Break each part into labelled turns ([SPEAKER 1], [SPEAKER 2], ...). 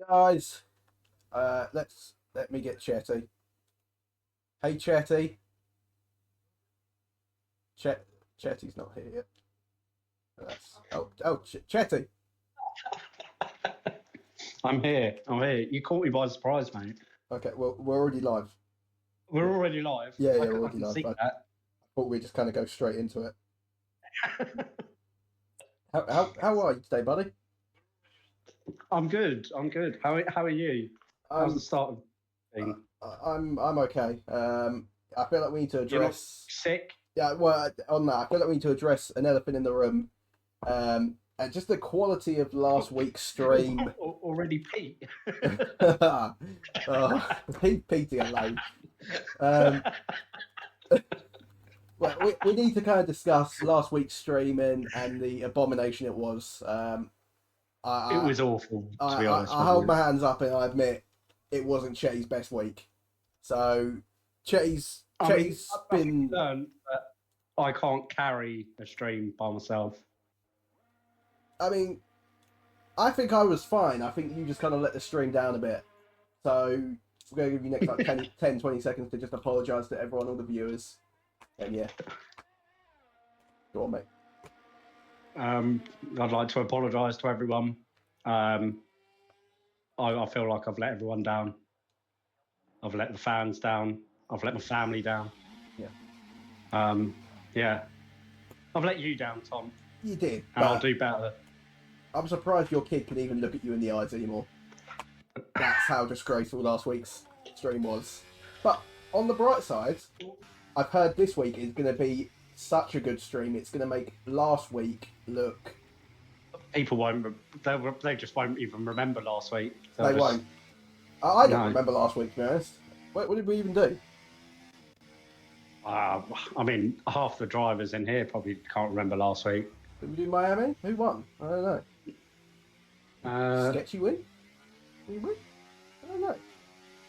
[SPEAKER 1] Guys, let me get Chetty. Hey Chetty. Chetty's not here yet. Chetty.
[SPEAKER 2] I'm here. I'm here. You caught me by surprise, mate.
[SPEAKER 1] Okay, well we're already live.
[SPEAKER 2] We're already live.
[SPEAKER 1] Yeah,
[SPEAKER 2] I
[SPEAKER 1] we're
[SPEAKER 2] can
[SPEAKER 1] already live.
[SPEAKER 2] see
[SPEAKER 1] I
[SPEAKER 2] that.
[SPEAKER 1] thought we'd just kind of go straight into it. How are you today, buddy?
[SPEAKER 2] I'm good. I'm good. How are you? How's the start of thing?
[SPEAKER 1] I'm okay. I feel like we need to
[SPEAKER 2] You're not
[SPEAKER 1] address.
[SPEAKER 2] sick?
[SPEAKER 1] Yeah, well, on that, I feel like we need to address an elephant in the room. And just the quality of last week's stream.
[SPEAKER 2] Already Pete.
[SPEAKER 1] Oh, Petey alone. Well, we need to kind of discuss last week's stream and the abomination it was.
[SPEAKER 2] It was awful, to be honest.
[SPEAKER 1] I hold my hands up and I admit it wasn't Chetty's best week. So Chetty's been.
[SPEAKER 2] Learned that I can't carry a stream by myself.
[SPEAKER 1] I mean, I think I was fine. I think you just kind of let the stream down a bit. So we're going to give you next like 10, 20 seconds to just apologise to everyone, all the viewers. And yeah. Go on, mate.
[SPEAKER 2] I'd like to apologise to everyone. I feel like I've let everyone down. I've let the fans down. I've let my family down.
[SPEAKER 1] Yeah.
[SPEAKER 2] Yeah. I've let you down, Tom.
[SPEAKER 1] You did.
[SPEAKER 2] And I'll do better.
[SPEAKER 1] I'm surprised your kid can even look at you in the eyes anymore. That's how disgraceful last week's stream was. But on the bright side, I've heard this week is going to be such a good stream. It's going to make last week look.
[SPEAKER 2] People won't. They just won't even remember last week.
[SPEAKER 1] They won't. I don't remember last week, to be honest. What did we even do?
[SPEAKER 2] I mean, half the drivers in here probably can't remember last week.
[SPEAKER 1] Did we do Miami? Who won? I don't know. Sketchy win? Did we win? I don't know.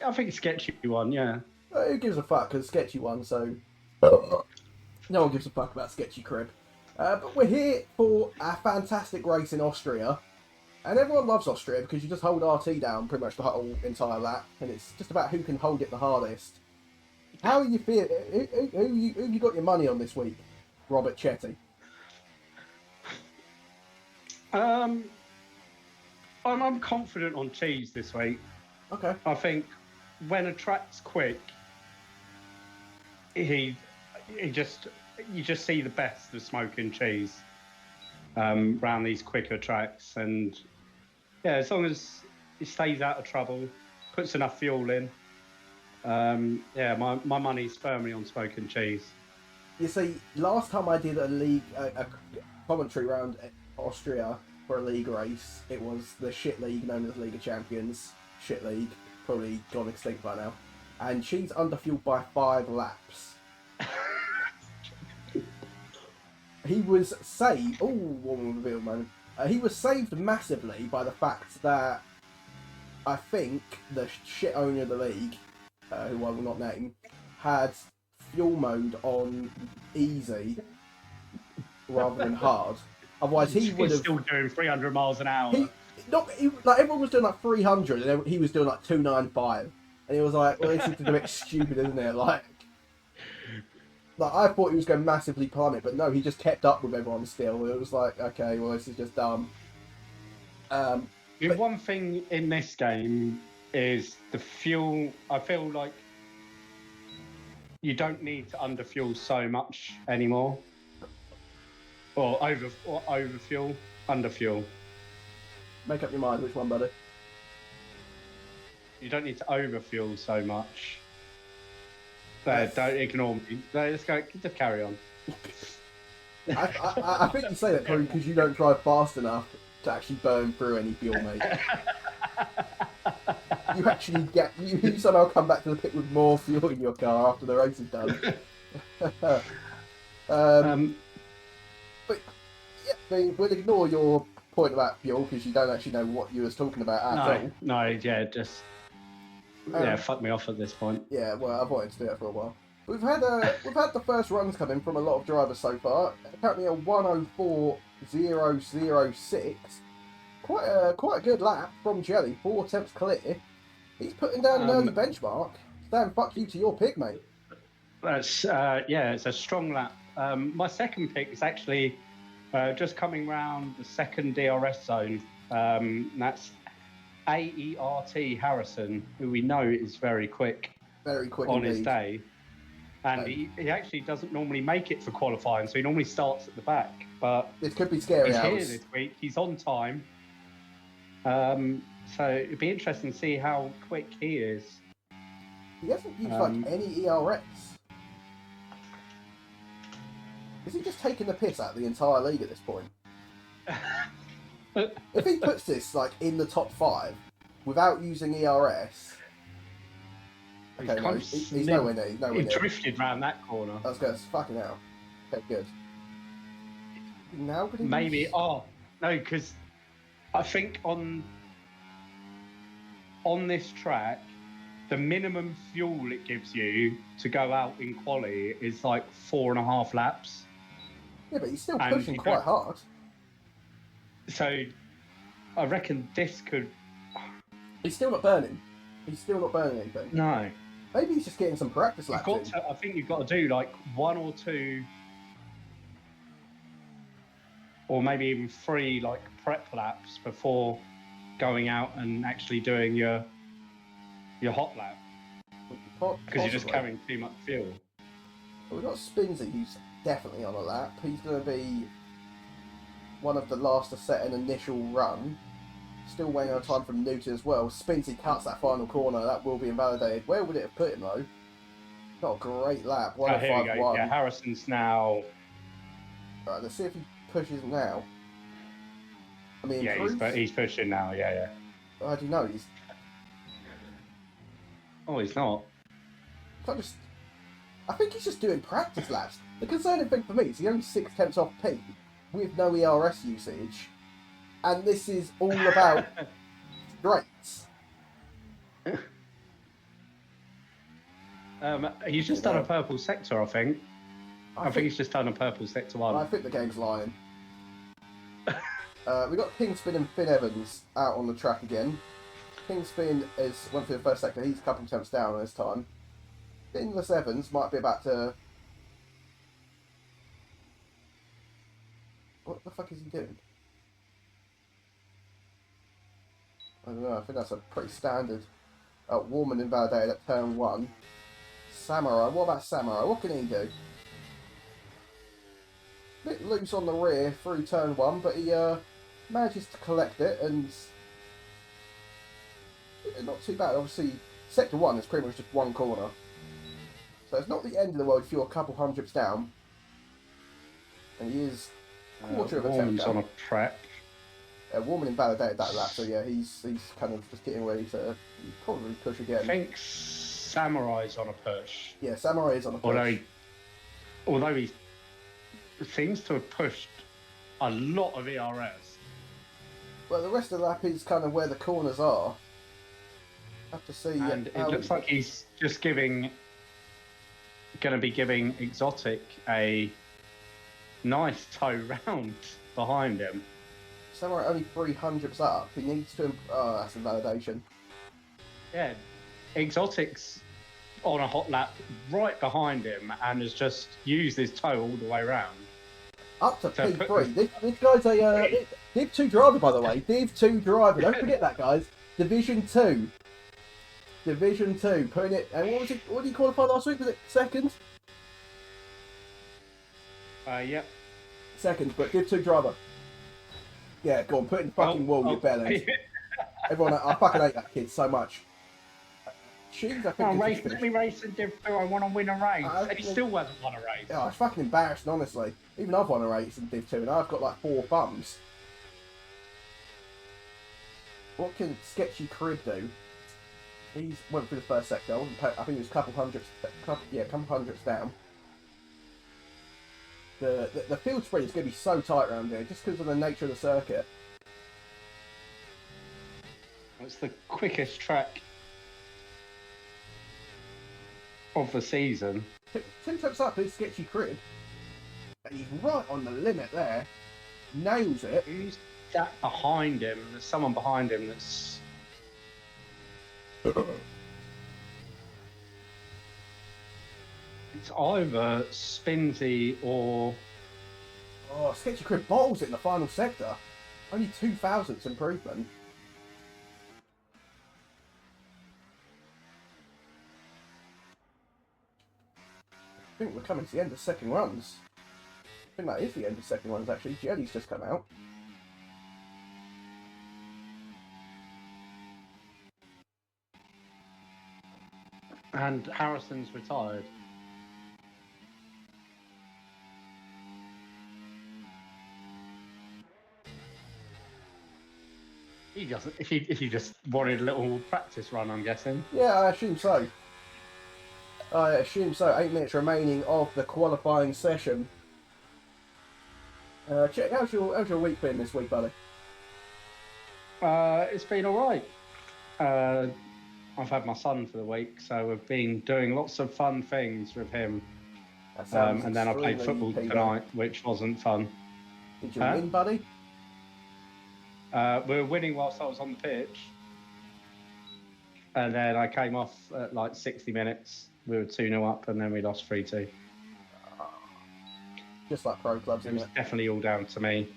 [SPEAKER 2] I think Sketchy won, yeah.
[SPEAKER 1] Who gives a fuck? Because Sketchy won, so no one gives a fuck about Sketchy Crib. But we're here for a fantastic race in Austria. And everyone loves Austria because you just hold RT down pretty much the whole entire lap. And it's just about who can hold it the hardest. How are you feeling? Who you got your money on this week? Robert Chetty.
[SPEAKER 2] I'm confident on Cheese this week.
[SPEAKER 1] Okay.
[SPEAKER 2] I think when a track's quick, you just see the best of Smoke and Cheese around these quicker tracks, and yeah, as long as he stays out of trouble, puts enough fuel in, yeah, my money's firmly on Smoke and Cheese.
[SPEAKER 1] You see, last time I did a commentary round Austria for a league race, it was the shit league known as League of Champions. Shit league, probably gone extinct by now. And she's underfueled by 5 laps. He was saved. Oh, one reveal moment. He was saved massively by the fact that I think the shit owner of the league, who I will not name, had fuel mode on easy rather than hard. Otherwise, he would have
[SPEAKER 2] still doing 300 miles an hour.
[SPEAKER 1] Like everyone was doing like 300, and he was doing like 295, and he was like, "Well, this is a bit stupid, isn't it?" Like I thought he was going to massively plummet, but no, he just kept up with everyone still. It was like, okay, well, this is just dumb.
[SPEAKER 2] One thing in this game is the fuel. I feel like you don't need to underfuel so much anymore, or overfuel, underfuel.
[SPEAKER 1] Make up your mind, which one, buddy?
[SPEAKER 2] You don't need to overfuel so much. Don't ignore me. Let's go. Just carry on.
[SPEAKER 1] I think you say that probably because you don't drive fast enough to actually burn through any fuel, mate. You somehow come back to the pit with more fuel in your car after the race is done. But yeah, we'll ignore your point about fuel because you don't actually know what you was talking about at all.
[SPEAKER 2] No, yeah, just fuck me off at this point.
[SPEAKER 1] Yeah, well, I've wanted to do that for a while. We've had the first runs come in from a lot of drivers so far. Apparently a 104.006 quite a good lap from Jelly. 4 attempts clear. He's putting down an early benchmark. Damn, fuck you to your pick, mate.
[SPEAKER 2] That's it's a strong lap. My second pick is actually just coming round the second DRS zone. That's AERT Harrison, who we know is very quick on his day. And he actually doesn't normally make it for qualifying, so he normally starts at the back. But
[SPEAKER 1] this could be scary.
[SPEAKER 2] He's
[SPEAKER 1] hours.
[SPEAKER 2] here this week. He's on time. So it'd be interesting to see how quick he is.
[SPEAKER 1] He hasn't used like any ERS. Is he just taking the piss out of the entire league at this point? If he puts this like in the top 5 without using ERS, okay, no, he's nowhere near. He's nowhere near.
[SPEAKER 2] He drifted round that corner.
[SPEAKER 1] I was going to fucking hell. Okay, good. Now
[SPEAKER 2] maybe. Oh no, because I think on this track, the minimum fuel it gives you to go out in quali is like 4.5 laps.
[SPEAKER 1] Yeah, but he's still pushing quite hard.
[SPEAKER 2] So, I reckon this could...
[SPEAKER 1] He's still not burning. He's still not burning anything.
[SPEAKER 2] No.
[SPEAKER 1] Maybe he's just getting some practice laps in.
[SPEAKER 2] I think you've got to do like 1 or 2... or maybe even 3 like prep laps before going out and actually doing your hot lap. Because you're just carrying too much fuel.
[SPEAKER 1] Well, we've got Spinsy, who's definitely on a lap. He's going to be one of the last to set an initial run. Still waiting on time from Newton as well. Spinsy cuts that final corner. That will be invalidated. Where would it have put him, though? Not a great lap. 105.1.
[SPEAKER 2] Yeah, Harrison's now...
[SPEAKER 1] Right, let's see if he pushes now. I mean,
[SPEAKER 2] yeah, he's pushing now, yeah.
[SPEAKER 1] How do you know?
[SPEAKER 2] Oh, he's not.
[SPEAKER 1] I think he's just doing practice laps. The concerning thing for me is he's only 6 tenths off P with no ERS usage, and this is all about straights.
[SPEAKER 2] He's just done a purple sector, I think. I think he's just done a purple sector 1.
[SPEAKER 1] I think the game's lying. We got Kingspin and Finn Evans out on the track again. Kingspin went for the first sector. He's a couple of attempts down this time. Finless Evans might be about to... What the fuck is he doing? I don't know. I think that's a pretty standard. Warman invalidated at turn 1. Samurai. What about Samurai? What can he do? Bit loose on the rear through turn 1, but he manages to collect it, and not too bad. Obviously, sector 1 is pretty much just 1 corner, so it's not the end of the world if you're a couple hundredths down. And he is quarter of a temp down.
[SPEAKER 2] On a prep.
[SPEAKER 1] Warman invalidated that lap, so yeah, he's kind of just getting ready to probably push again.
[SPEAKER 2] I think Samurai's on a push.
[SPEAKER 1] Yeah, Samurai is on a push.
[SPEAKER 2] Although he seems to have pushed a lot of ERS.
[SPEAKER 1] Well, the rest of the lap is kind of where the corners are. Have to see.
[SPEAKER 2] And it looks like he's just going to be giving Exotic a nice tow round behind him.
[SPEAKER 1] Samurai only 300ths up. He needs to... Oh, that's a validation.
[SPEAKER 2] Yeah, Exotic's on a hot lap right behind him and has just used his toe all the way around.
[SPEAKER 1] Up to P3. This guy's a Div 2 driver, by the way. Div 2 driver. Don't forget that, guys. Division 2. Division 2. Putting it... And what did he qualify last week? Was it second?
[SPEAKER 2] Yep.
[SPEAKER 1] Second, but Div 2 driver. Yeah, go on. Put in the fucking wall, you bellends. Everyone, I fucking hate that kid so much. Jeez, I think
[SPEAKER 2] let me race in Div 2. I want to win a race. And he still hasn't won a race.
[SPEAKER 1] Yeah, it's fucking embarrassing, honestly. Even I've won a race in Div 2 and I've got like 4 thumbs. What can Sketchy Crib do? He went through the first sector. I think he was a couple hundredths down. The field spread is going to be so tight around here just because of the nature of the circuit.
[SPEAKER 2] It's the quickest track of the season.
[SPEAKER 1] 2 steps up is Sketchy Crib. And he's right on the limit there. Nails it.
[SPEAKER 2] that behind him. There's someone behind him that's. It's either Spinsy or.
[SPEAKER 1] Oh, Sketchy Crib bottles it in the final sector. Only 2,000th improvement. I think we're coming to the end of second runs. I think that is the end of second runs, actually. Jelly's just come out.
[SPEAKER 2] And Harrison's retired. He doesn't. If you just wanted a little practice run, I'm guessing.
[SPEAKER 1] Yeah, I assume so. 8 minutes remaining of the qualifying session. Check, how's your week been this week, buddy?
[SPEAKER 2] It's been all right. I've had my son for the week, so we've been doing lots of fun things with him. And then I played football tonight, which wasn't fun.
[SPEAKER 1] Did you win, buddy?
[SPEAKER 2] We were winning whilst I was on the pitch. And then I came off at like 60 minutes. We were 2-0 up, and then we lost 3-2.
[SPEAKER 1] Just like pro clubs,
[SPEAKER 2] It was definitely all down to me.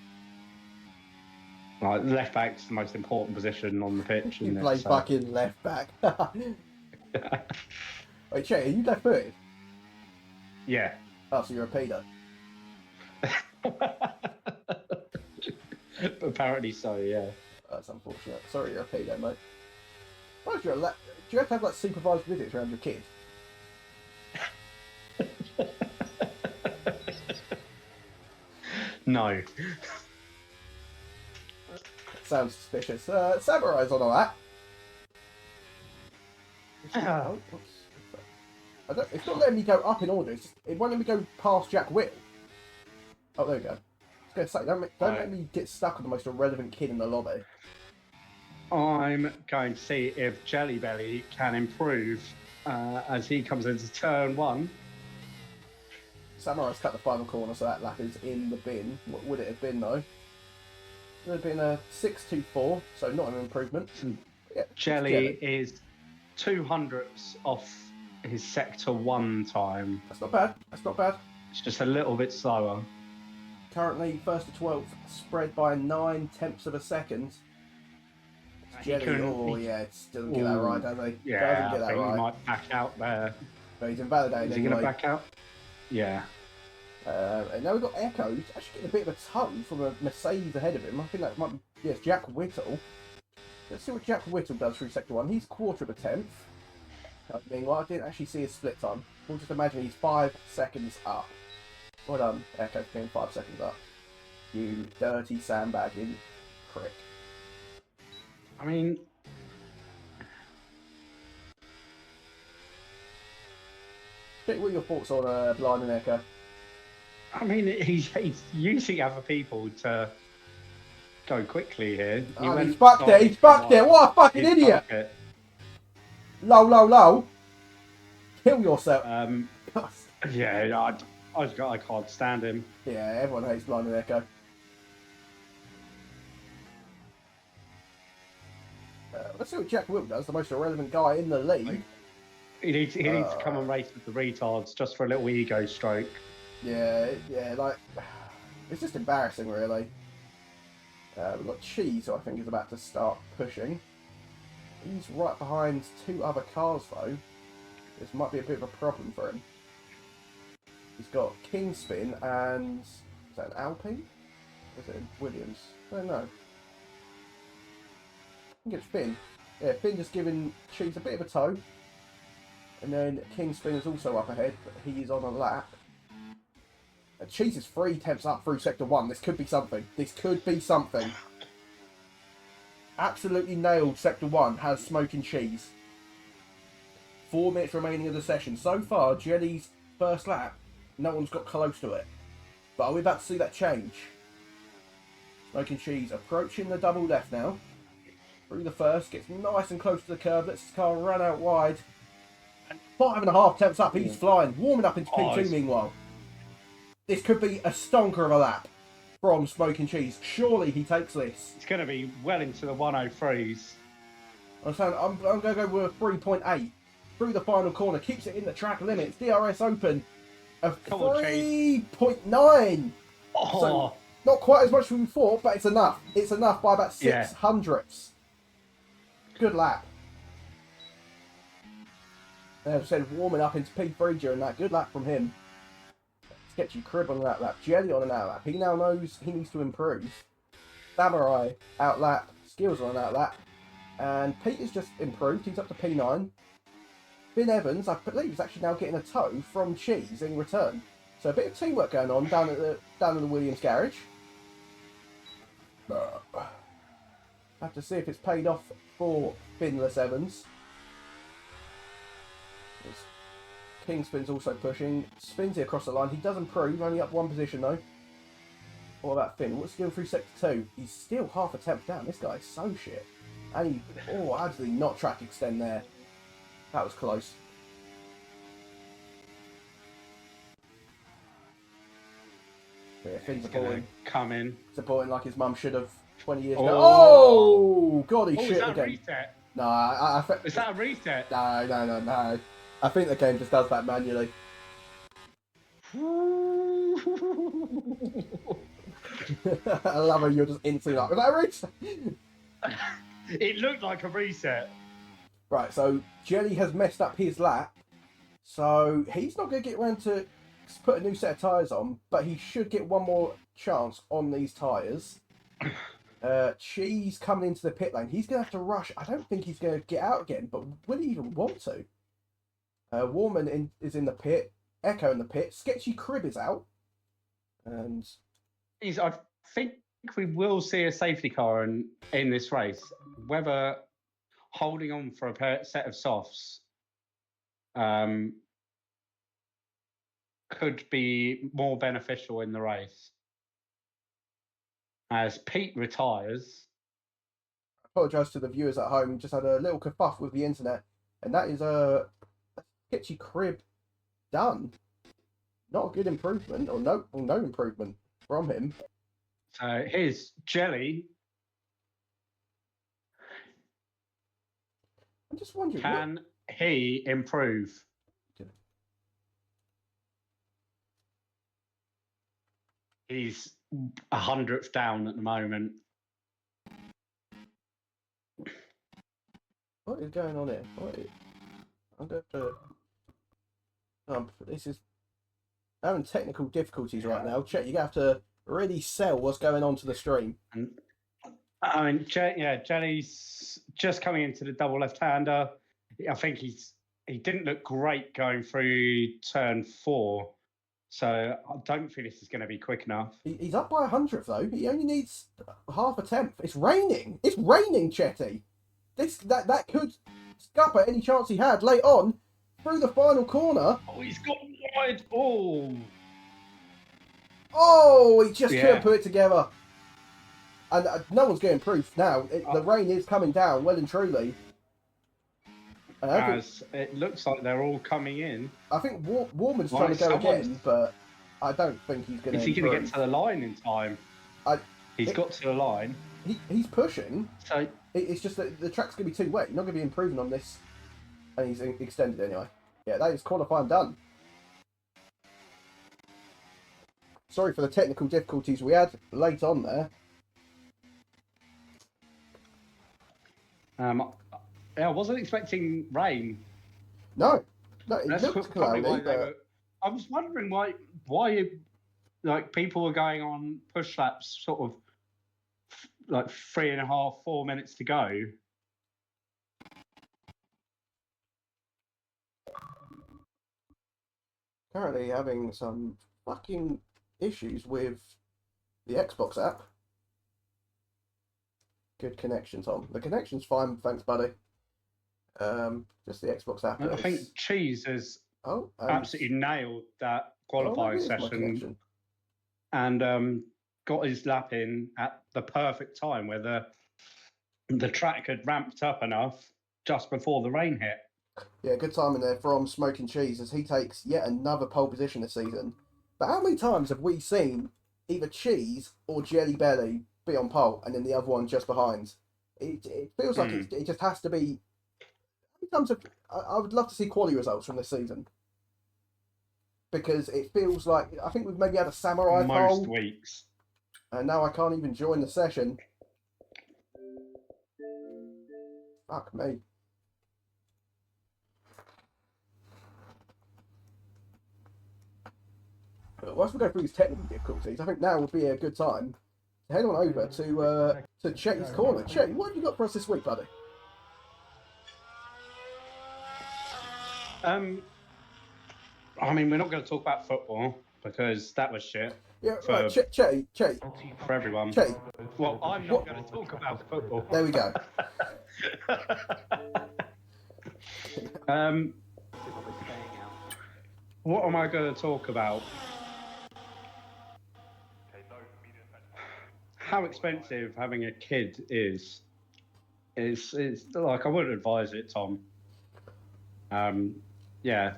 [SPEAKER 2] Like, left back's the most important position on the pitch.
[SPEAKER 1] You play fucking left back. Wait, Che, are you left footed?
[SPEAKER 2] Yeah.
[SPEAKER 1] Oh, so you're a pedo.
[SPEAKER 2] Apparently so, yeah.
[SPEAKER 1] That's unfortunate. Sorry, you're a pedo, mate. Why do you have to have like supervised visits around your kid?
[SPEAKER 2] No.
[SPEAKER 1] Sounds suspicious. Samurai's on all that. It's not letting me go up in order. It won't let me go past Jack Whittle. Oh, there we go. I was going to say, don't let me get stuck on the most irrelevant kid in the lobby.
[SPEAKER 2] I'm going to see if Jelly Belly can improve as he comes into turn 1.
[SPEAKER 1] Samurai's cut the final corner, so that lap is in the bin. What would it have been, though? It would have been a 6.24, so not an improvement. Yeah,
[SPEAKER 2] Jelly is 200ths off his sector 1 time.
[SPEAKER 1] That's not bad. That's not bad.
[SPEAKER 2] It's just a little bit slower.
[SPEAKER 1] Currently, 1st to 12th, spread by 9/10 of a second. Jelly, it doesn't get that right, does he?
[SPEAKER 2] Yeah,
[SPEAKER 1] doesn't get that right.
[SPEAKER 2] He might back out there.
[SPEAKER 1] But he's invalidated.
[SPEAKER 2] Is he going to back out? Yeah.
[SPEAKER 1] And now we've got Echo. He's actually getting a bit of a tow from a Mercedes ahead of him. I think that might be, yes, Jack Whittle. Let's see what Jack Whittle does through sector 1. He's 1/4 of a tenth. Meanwhile, I didn't actually see his split time. We'll just imagine he's 5 seconds up. Well done, Echo, for being 5 seconds up. You dirty sandbagging prick.
[SPEAKER 2] I mean,
[SPEAKER 1] what are your thoughts on Blind and Echo?
[SPEAKER 2] I mean, he's using other people to go quickly here.
[SPEAKER 1] He's fucked it. He's fucked it. What a fucking idiot! Low. Kill yourself.
[SPEAKER 2] Yeah, I can't stand him.
[SPEAKER 1] Yeah, everyone hates Blind and Echo. Let's see what Jack Whittle does, the most irrelevant guy in the league.
[SPEAKER 2] He needs to come and race with the retards just for a little ego stroke.
[SPEAKER 1] Yeah, like, it's just embarrassing, really. We've got Cheese, who I think is about to start pushing. He's right behind 2 other cars, though. This might be a bit of a problem for him. He's got Kingspin and... is that an Alpine? Or is it Williams? I don't know. I think it's Finn. Yeah, Finn just giving Cheese a bit of a tow. And then Kingspin is also up ahead, but he is on a lap. And Cheese is 3 tenths up through sector 1. This could be something. This could be something. Absolutely nailed sector 1. Has Smoking Cheese. 4 minutes remaining of the session. So far, Jelly's first lap, no one's got close to it. But are we about to see that change? Smoking Cheese approaching the double left now. Through the first, gets nice and close to the curve, lets his car run out wide. And 5.5 tenths up, he's flying. Warming up into P2 meanwhile. This could be a stonker of a lap. from Smoking Cheese. Surely he takes this.
[SPEAKER 2] It's going to be well into the 103s.
[SPEAKER 1] I'm going to go with a 3.8 through the final corner. Keeps it in the track limits. DRS open. A 3.9.
[SPEAKER 2] Oh.
[SPEAKER 1] So not quite as much as we thought, but it's enough. It's enough by about 600ths. Good lap. As I said, warming up into P3 during that. Good lap from him. Sketchy Crib on that lap. Jelly on an outlap. He now knows he needs to improve. Samurai outlap. Skills on an outlap. And Pete has just improved. He's up to P9. Finn Evans, I believe, is actually now getting a tow from Cheese in return. So a bit of teamwork going on down in the Williams garage. Have to see if it's paid off for Finless Evans. Kingspin's also pushing. Spins it across the line. He does improve, only up one position though. What about Finn? What's he doing through sector 2? He's still half a tenth down. This guy's so shit. And he, how did he not track extend there? That was close. Yeah, Finn's supporting like his mum should have 20 years ago. Oh, God, he shit again.
[SPEAKER 2] Reset?
[SPEAKER 1] No,
[SPEAKER 2] Is that a reset?
[SPEAKER 1] No. I think the game just does that manually. I love how you're just instantly like, was that a reset?
[SPEAKER 2] It looked like a reset.
[SPEAKER 1] Right, so Jelly has messed up his lap. So he's not going to get around to put a new set of tyres on, but he should get one more chance on these tyres. Cheese coming into the pit lane. He's going to have to rush. I don't think he's going to get out again, but will he even want to? Warman is in the pit. Echo in the pit. Sketchy Crib is out. And
[SPEAKER 2] I think we will see a safety car in this race. Whether holding on for a set of softs could be more beneficial in the race. As Pete retires.
[SPEAKER 1] I apologise to the viewers at home. Just had a little kerfuff with the internet. And that is a Sketchy Crib done. Not a good improvement, or no improvement from him.
[SPEAKER 2] So here's Jelly.
[SPEAKER 1] I'm just wondering,
[SPEAKER 2] can he improve? He's 100th down at the moment.
[SPEAKER 1] What is going on here? I'm going to. This is having technical difficulties right now. Chet, you're going to have to really sell what's going on to the stream.
[SPEAKER 2] I mean, Jelly's just coming into the double left-hander. I think he didn't look great going through turn 4. So I don't think this is going to be quick enough.
[SPEAKER 1] He's up by 100th though. He only needs half a tenth. It's raining. It's raining, Chetty. That could scupper any chance he had late on through the final corner.
[SPEAKER 2] Oh, he's got wide. Oh,
[SPEAKER 1] he just couldn't put it together. And no one's getting proof now. The rain is coming down well and truly.
[SPEAKER 2] As it looks like they're all coming in.
[SPEAKER 1] I think Warman's trying to go again, but I don't think he's going to.
[SPEAKER 2] Is he going to get to the line in time? He's got to the line.
[SPEAKER 1] He's pushing.
[SPEAKER 2] So
[SPEAKER 1] it's just that the track's going to be too wet. You're not going to be improving on this. And he's extended anyway. Yeah, that is qualifying done. Sorry for the technical difficulties we had late on there.
[SPEAKER 2] I wasn't expecting rain.
[SPEAKER 1] No, it looked cloudy.
[SPEAKER 2] I was wondering why like people were going on push laps sort of like 3.5, 4 minutes to go.
[SPEAKER 1] Currently having some fucking issues with the Xbox app. Good connection, Tom. The connection's fine, thanks, buddy. Just the Xbox app.
[SPEAKER 2] I think Cheese has absolutely nailed that qualifying session and got his lap in at the perfect time where the track had ramped up enough just before the rain hit.
[SPEAKER 1] Yeah, good timing there from Smoking Cheese as he takes yet another pole position this season. But how many times have we seen either cheese or Jelly Belly be on pole, and then the other one just behind. It feels like it just has to be. I would love to see quality results from this season because it feels like I think we've maybe had a samurai
[SPEAKER 2] most
[SPEAKER 1] pole,
[SPEAKER 2] weeks.
[SPEAKER 1] and now I can't even join the session. Fuck me. But once we go through these technical difficulties, I think now would be a good time to head on over to Chetty's corner. Chetty, what have you got for us this week, buddy?
[SPEAKER 2] I mean, we're not going to talk about football because that was shit.
[SPEAKER 1] Yeah, right. Chetty.
[SPEAKER 2] For everyone.
[SPEAKER 1] Chetty.
[SPEAKER 2] Well, I'm not going to talk about football.
[SPEAKER 1] There we go.
[SPEAKER 2] What am I going to talk about? How expensive having a kid is. It's like I wouldn't advise it, Tom. Yeah,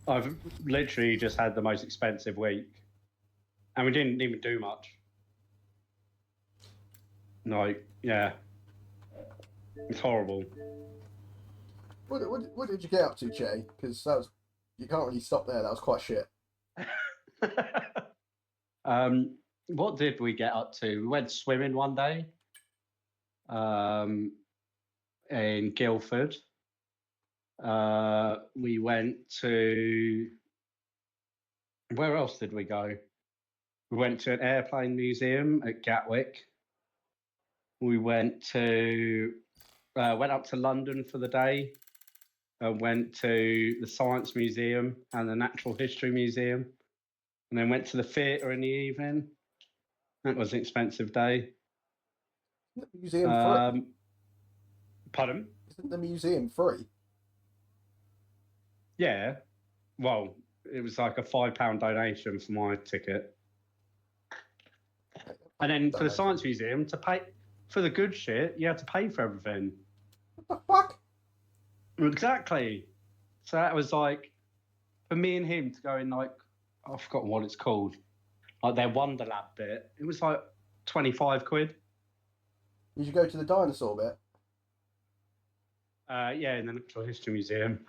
[SPEAKER 2] I've literally just had the most expensive week, and we didn't even do much. Like, yeah, it's horrible.
[SPEAKER 1] What did you get up to, Chetty? Because you can't really stop there. That was quite shit.
[SPEAKER 2] What did we get up to? We went swimming one day. In Guildford. We went to. Where else did we go? We went to an airplane museum at Gatwick. We went up to London for the day. Went to the Science Museum and the Natural History Museum, and then went to the theatre in the evening. That was an expensive day.
[SPEAKER 1] Isn't the museum free?
[SPEAKER 2] Pardon?
[SPEAKER 1] Isn't the museum free?
[SPEAKER 2] Yeah. Well, it was like a £5 donation for my ticket. And then for the Science Museum, to pay for the good shit, you had to pay for everything.
[SPEAKER 1] What the fuck?
[SPEAKER 2] Exactly. So that was like, for me and him to go in like, I've forgotten what it's called, like their Wonderlab bit, it was like 25 quid.
[SPEAKER 1] Did you go to the dinosaur bit?
[SPEAKER 2] Yeah, in the Natural History Museum.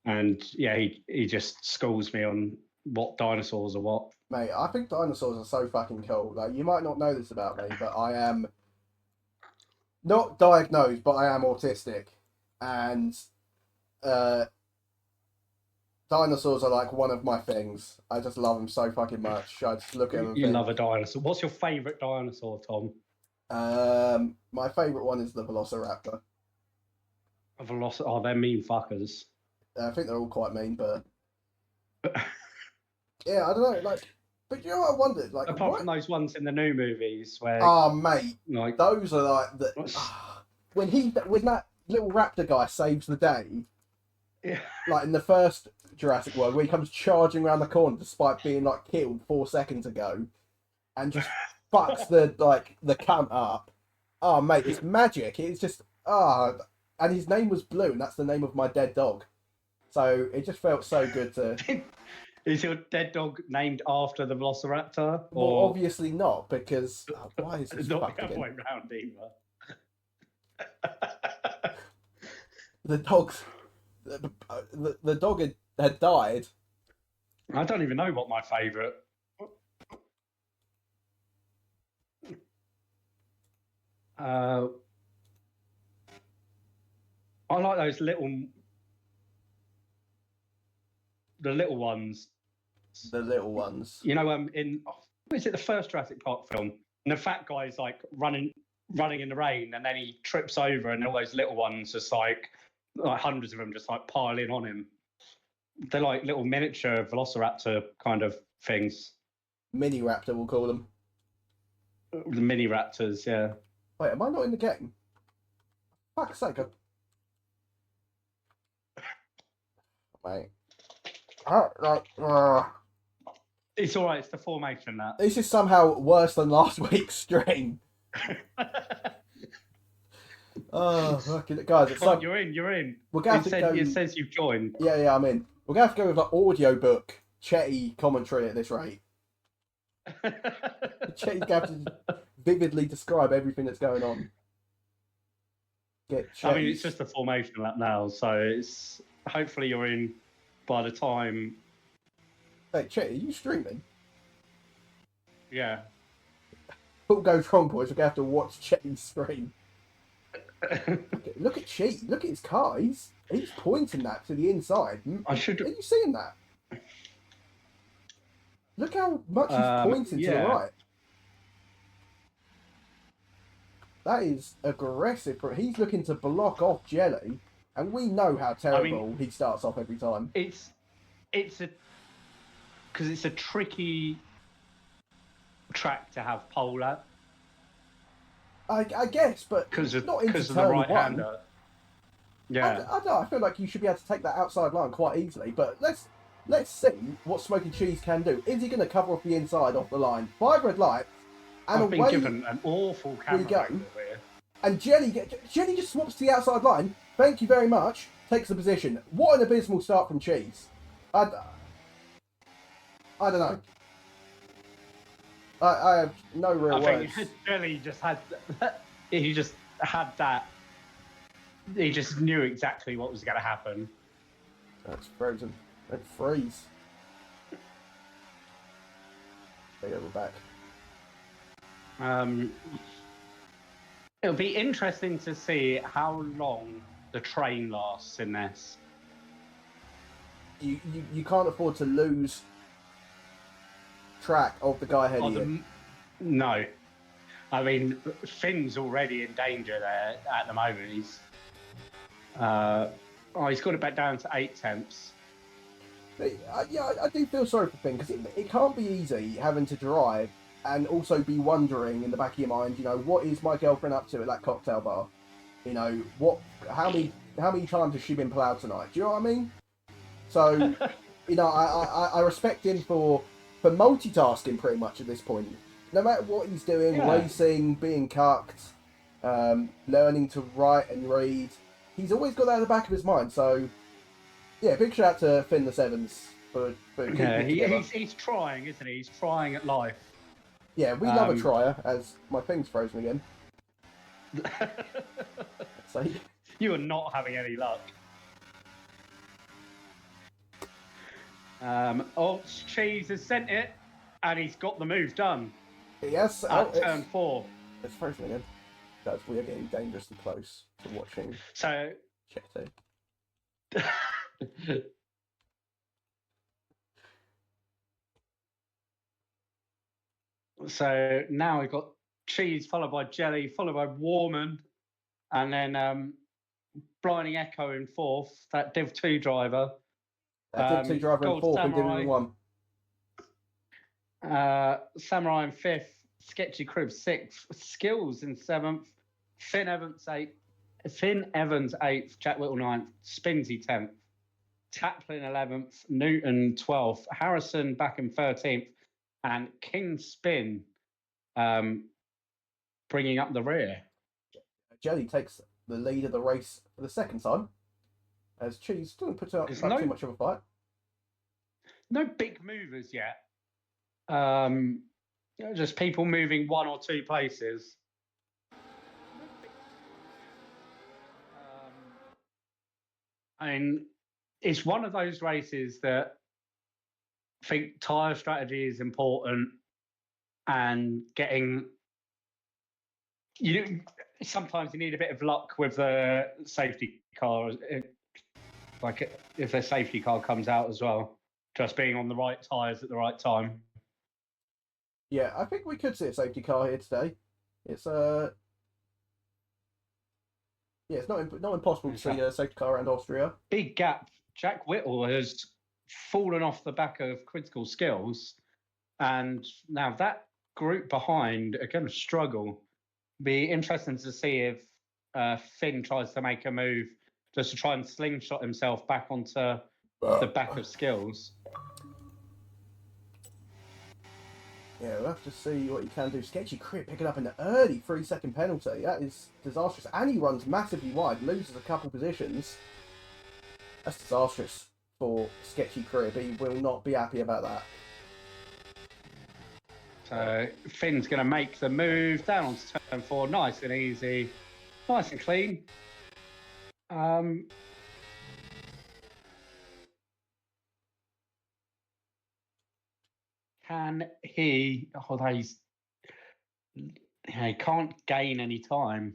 [SPEAKER 2] And yeah, he just schools me on what dinosaurs are what.
[SPEAKER 1] Mate, I think dinosaurs are so fucking cool. Like, you might not know this about me, but I am not diagnosed, but I am autistic. And dinosaurs are like one of my things. I just love them so fucking much. I just look at them and
[SPEAKER 2] You
[SPEAKER 1] think,
[SPEAKER 2] love a dinosaur. What's your favourite dinosaur, Tom?
[SPEAKER 1] my favourite one is the Velociraptor.
[SPEAKER 2] Oh, they're mean fuckers.
[SPEAKER 1] I think they're all quite mean, but yeah, I don't know. Like, but you know what I wondered? Like,
[SPEAKER 2] apart from those ones in the new movies where,
[SPEAKER 1] oh mate,
[SPEAKER 2] like
[SPEAKER 1] those are like the when that little raptor guy saves the day,
[SPEAKER 2] yeah.
[SPEAKER 1] like in the first Jurassic World, where he comes charging around the corner despite being like killed 4 seconds ago, and just fucks the cunt up. Oh mate, it's magic. It's just and his name was Blue, and that's the name of my dead dog. So it just felt so good to.
[SPEAKER 2] Is your dead dog named after the Velociraptor?
[SPEAKER 1] Well, obviously not, because why is this
[SPEAKER 2] not the
[SPEAKER 1] fucking
[SPEAKER 2] other way round either?
[SPEAKER 1] the dog had died.
[SPEAKER 2] I don't even know what my favourite. I like those the little ones.
[SPEAKER 1] The little ones.
[SPEAKER 2] You know, is it the first Jurassic Park film? And the fat guy's like running in the rain, and then he trips over, and all those little ones just like hundreds of them just like piling on him. They're like little miniature Velociraptor kind of things.
[SPEAKER 1] Mini Raptor, we'll call them.
[SPEAKER 2] The mini raptors, yeah.
[SPEAKER 1] Wait, am I not in the game? Fuck's sake. Mate.
[SPEAKER 2] It's all right. It's the formation that.
[SPEAKER 1] This is somehow worse than last week's stream. Oh, fucking guys! It's like
[SPEAKER 2] You're in.
[SPEAKER 1] We're gonna have to go.
[SPEAKER 2] It says you've joined.
[SPEAKER 1] Yeah, I'm in. We're gonna have to go with like audiobook Chetty commentary at this rate. Cheese gonna have to vividly describe everything that's going on. Get Chase.
[SPEAKER 2] I mean, it's just a formation lap now, so it's hopefully you're in by the time.
[SPEAKER 1] Hey, Chet, are you streaming?
[SPEAKER 2] Yeah.
[SPEAKER 1] All goes wrong, boys. We're gonna have to watch Chet's stream. Look at Chet. Look at his car. He's pointing that to the inside.
[SPEAKER 2] I should.
[SPEAKER 1] Are you seeing that? Look how much he's pointing to the right. That is aggressive. He's looking to block off Jelly, and we know how terrible he starts off every time.
[SPEAKER 2] It's a tricky track to have pole at.
[SPEAKER 1] I guess, but
[SPEAKER 2] because of
[SPEAKER 1] the
[SPEAKER 2] right-hander. Yeah,
[SPEAKER 1] I feel like you should be able to take that outside line quite easily. But let's see what Smoking Cheese can do. Is he going to cover off the inside off the line? 5 red lights, and
[SPEAKER 2] I've been given an awful camera angle here.
[SPEAKER 1] And Jelly just swaps to the outside line. Thank you very much. Takes the position. What an abysmal start from Cheese. I don't know. I have no real words.
[SPEAKER 2] I think Jelly just had that. He just had that. He just knew exactly what was going to happen.
[SPEAKER 1] That's frozen. Don't freeze. There you go, we're back.
[SPEAKER 2] It'll be interesting to see how long the train lasts in this.
[SPEAKER 1] You can't afford to lose track of the guy ahead of you.
[SPEAKER 2] No. I mean, Finn's already in danger there at the moment. He's got it back down to 8 tenths.
[SPEAKER 1] Yeah, I do feel sorry for Finn, because it can't be easy having to drive and also be wondering in the back of your mind, what is my girlfriend up to at that cocktail bar? How many times has she been ploughed tonight? Do you know what I mean? So, I respect him for multitasking pretty much at this point. No matter what he's doing, racing, being cucked, learning to write and read, he's always got that in the back of his mind. So, yeah, big shout out to Finn the Sevens for
[SPEAKER 2] he's trying, isn't he? He's trying at life.
[SPEAKER 1] Yeah, we love a trier, as my thing's frozen again. So,
[SPEAKER 2] you are not having any luck. Cheese has sent it, and he's got the move done.
[SPEAKER 1] Yes,
[SPEAKER 2] at turn 4.
[SPEAKER 1] It's frozen again. We are getting dangerously close to watching.
[SPEAKER 2] So,
[SPEAKER 1] Chetty.
[SPEAKER 2] So now we've got Cheese, followed by Jelly, followed by Warman, and then Blinding Echo in 4th. That Div 2 driver.
[SPEAKER 1] Div 2 driver in 4th and Div 1.
[SPEAKER 2] Samurai in 5th. Sketchy Crib 6th. Skills in 7th. Finn Evans 8th. Jack Whittle 9th. Spinsy 10th. Taplin 11th. Newton 12th. Harrison back in 13th. And King Spin bringing up the rear.
[SPEAKER 1] Jelly takes the lead of the race for the second time, as Cheese doesn't put up too much of a fight.
[SPEAKER 2] No big movers yet. Just people moving 1 or 2 places. And it's one of those races that I think tyre strategy is important, and sometimes you need a bit of luck with the safety car, like if a safety car comes out as well, just being on the right tyres at the right time.
[SPEAKER 1] Yeah, I think we could see a safety car here today. It's it's not impossible to see a safety car around Austria.
[SPEAKER 2] Big gap. Jack Whittle has fallen off the back of Critical Skills, and now that group behind are going to struggle. Be interesting to see if Finn tries to make a move just to try and slingshot himself back onto the back of Skills.
[SPEAKER 1] Yeah, we'll have to see what he can do. Sketchy Crip picking up an early 3-second penalty. That is disastrous. And he runs massively wide, loses a couple positions. That's disastrous for Sketchy Crib. He will not be happy about that.
[SPEAKER 2] So Finn's going to make the move down onto turn 4, nice and easy, nice and clean. Can he? Although he can't gain any time.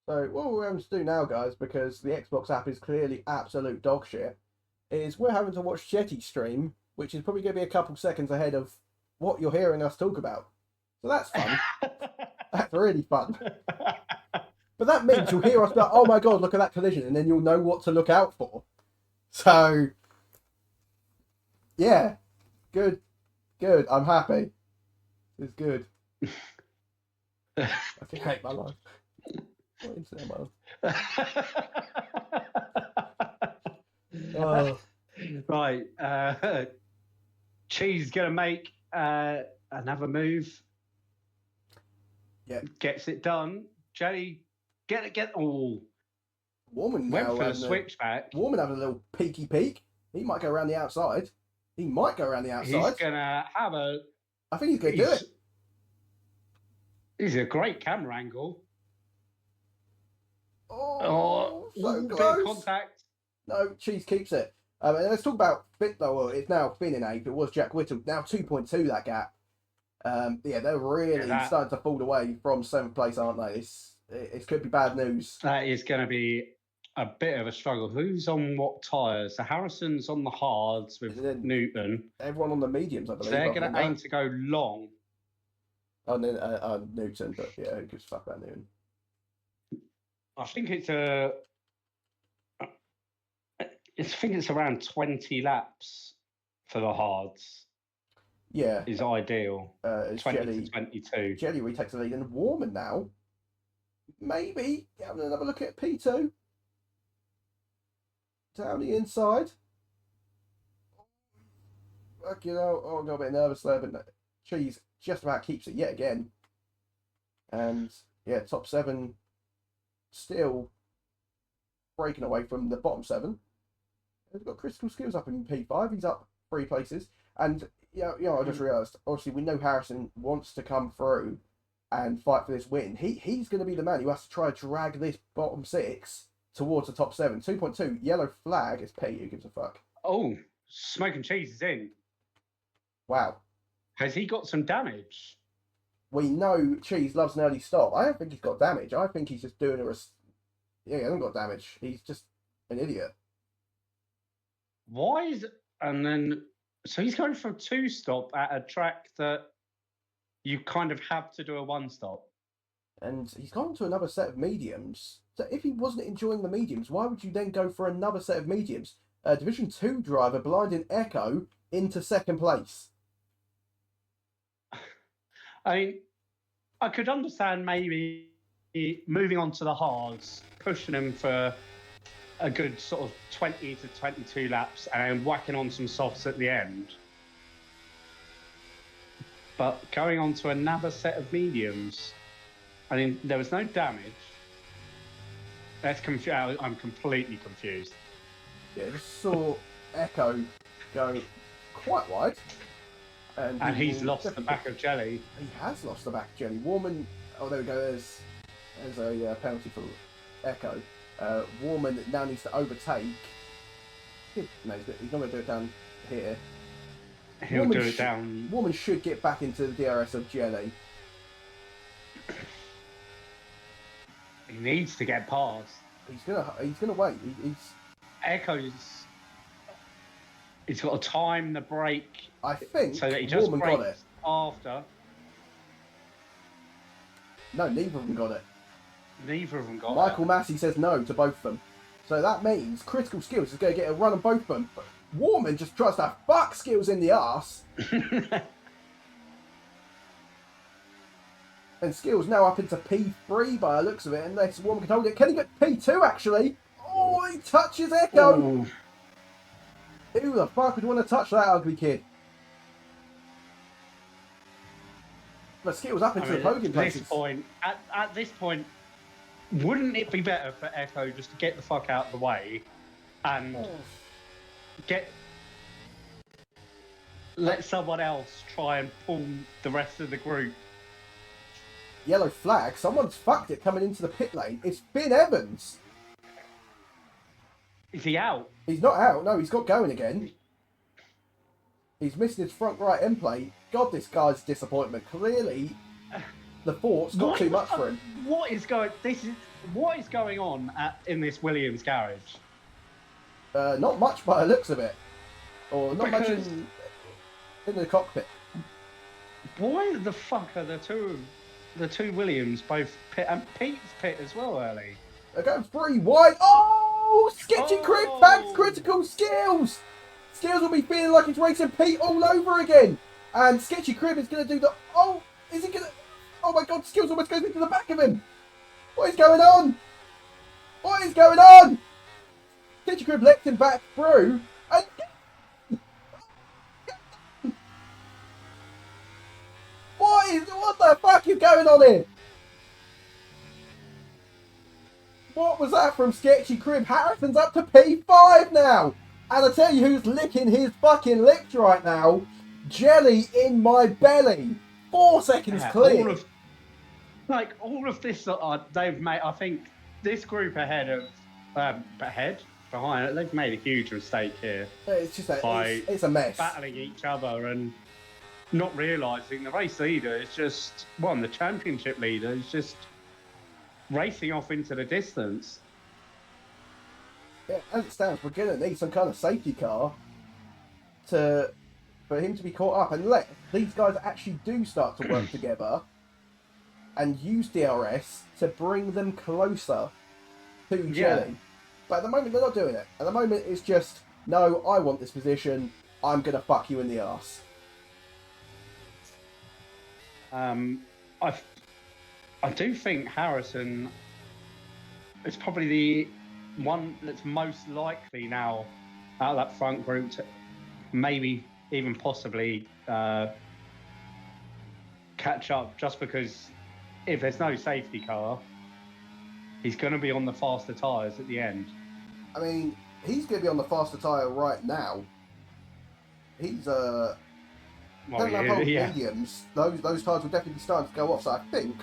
[SPEAKER 1] So what we're having to do now, guys, because the Xbox app is clearly absolute dog shit, is we're having to watch Jetty stream, which is probably going to be a couple seconds ahead of what you're hearing us talk about. So that's fun. That's really fun. But that means you'll hear us go, oh my god, look at that collision, and then you'll know what to look out for. So, yeah, good. I'm happy. It's good. I think I hate my life. What internet am I on? Oh.
[SPEAKER 2] Right. Cheese gonna make another move.
[SPEAKER 1] Yeah.
[SPEAKER 2] Gets it done. Jelly, get all.
[SPEAKER 1] Warman
[SPEAKER 2] went
[SPEAKER 1] now
[SPEAKER 2] for the switchback.
[SPEAKER 1] Warman having a little peeky peek. He might go around the outside. He's
[SPEAKER 2] gonna have a.
[SPEAKER 1] I think he's gonna do it.
[SPEAKER 2] He's a great camera angle.
[SPEAKER 1] Oh, so
[SPEAKER 2] bit
[SPEAKER 1] close.
[SPEAKER 2] of contact.
[SPEAKER 1] No, Cheese keeps it. And let's talk about Finn. Well, it's now Finn in 8th. It was Jack Whittle. Now 2.2 that gap. Yeah, they're really starting to fall away from 7th place, aren't they? It could be bad news.
[SPEAKER 2] That is going to be a bit of a struggle. Who's on what tyres? So Harrison's on the hards with Newton.
[SPEAKER 1] Everyone on the mediums, I believe.
[SPEAKER 2] So they're going to aim to go long.
[SPEAKER 1] Oh, then Newton, but yeah, who gives a fuck about Newton?
[SPEAKER 2] I think it's around 20 laps for the hards.
[SPEAKER 1] Yeah,
[SPEAKER 2] is ideal. 20
[SPEAKER 1] Jelly,
[SPEAKER 2] to 22.
[SPEAKER 1] Jelly retakes the lead, and Warman now. Maybe having another look at P2 down the inside. Fuck, I got a bit nervous there, but Cheese just about keeps it yet again. And yeah, top 7 still breaking away from the bottom 7. He's got critical skills up in P5. He's up 3 places. And I just realised, obviously, we know Harrison wants to come through and fight for this win. He's going to be the man who has to try to drag this bottom 6 towards the top 7. 2.2, yellow flag is Pete, who gives a fuck.
[SPEAKER 2] Oh, Smoke and Cheese is in.
[SPEAKER 1] Wow.
[SPEAKER 2] Has he got some damage?
[SPEAKER 1] We know Cheese loves an early stop. I don't think he's got damage. I think he's just doing he hasn't got damage. He's just an idiot.
[SPEAKER 2] Why is... And then... So he's going for a 2-stop at a track that you kind of have to do a 1-stop.
[SPEAKER 1] And he's gone to another set of mediums. So if he wasn't enjoying the mediums, why would you then go for another set of mediums? Division 2 driver, Blinding Echo, into 2nd place.
[SPEAKER 2] I mean, I could understand maybe moving on to the hards, pushing him for a good sort of 20 to 22 laps and whacking on some softs at the end. But going on to another set of mediums, I mean, there was no damage. I'm completely confused.
[SPEAKER 1] Yeah, just saw Echo go quite wide.
[SPEAKER 2] And he's lost the back of Jelly.
[SPEAKER 1] He has lost the back of Jelly. Warman, oh, there we go. There's a penalty for Echo. Warman now needs to overtake. No, he's not going to do it down here.
[SPEAKER 2] He'll do it down.
[SPEAKER 1] Warman should get back into the DRS of Jelly.
[SPEAKER 2] He needs to get past.
[SPEAKER 1] He's gonna wait.
[SPEAKER 2] He's got to time the brake.
[SPEAKER 1] I think
[SPEAKER 2] so that he just
[SPEAKER 1] Warman got it
[SPEAKER 2] after.
[SPEAKER 1] No, neither of them got it.
[SPEAKER 2] Neither of them got it.
[SPEAKER 1] Michael Massey says no to both of them. So that means Critical Skills is going to get a run on both of them. But Warman just tries to fuck Skills in the arse. And Skills now up into P3 by the looks of it, unless Warman can hold it. Can he get P2 actually? Oh, he touches Echo. Ooh. Who the fuck would want to touch that ugly kid? But Skills up into the podium places.
[SPEAKER 2] At this point, wouldn't it be better for Echo just to get the fuck out of the way and get let someone else try and pull the rest of the group.
[SPEAKER 1] Yellow flag. Someone's fucked it coming into the pit lane. It's Finn Evans.
[SPEAKER 2] Is he out?
[SPEAKER 1] He's not out. No, he's got going again. He's missing his front right end plate. God, this guy's disappointment. Clearly, the fort's got too much for him.
[SPEAKER 2] What is going on in this Williams garage?
[SPEAKER 1] Not much by the looks of it, or not much in the cockpit.
[SPEAKER 2] Why the fuck are the two Williams both pit, and Pete's pit as well early?
[SPEAKER 1] They're going 3 wide. Oh, sketchy crib, Packs critical skills. Skills will be feeling like it's racing Pete all over again. And Sketchy Crib is going to do the... Oh, is he going to... Oh my God, Skills almost goes into the back of him. What is going on? What is going on? Sketchy Crib lets him back through. And... What the fuck is going on here? What was that from Sketchy Crib? Harrison's up to P5 now. And I tell you who's licking his fucking lips right now. Jelly in my belly. 4 seconds clear.
[SPEAKER 2] All of this, they've made. I think this group behind, they've made a huge mistake here.
[SPEAKER 1] It's just it's a mess.
[SPEAKER 2] Battling each other and not realising the race leader is just the championship leader is just racing off into the distance.
[SPEAKER 1] Yeah, as it stands, we're going to need some kind of safety car for him to be caught up, and let these guys actually do start to work together and use DRS to bring them closer to Jelly. But at the moment, they're not doing it. At the moment, it's just, no, I want this position. I'm going to fuck you in the arse.
[SPEAKER 2] I do think Harrison is probably the one that's most likely now out of that front group to maybe even possibly catch up, just because if there's no safety car, he's going to be on the faster tyres at the end.
[SPEAKER 1] I mean, he's going to be on the faster tyre right now. He's mediums. Those tyres will definitely be starting to go off. So I think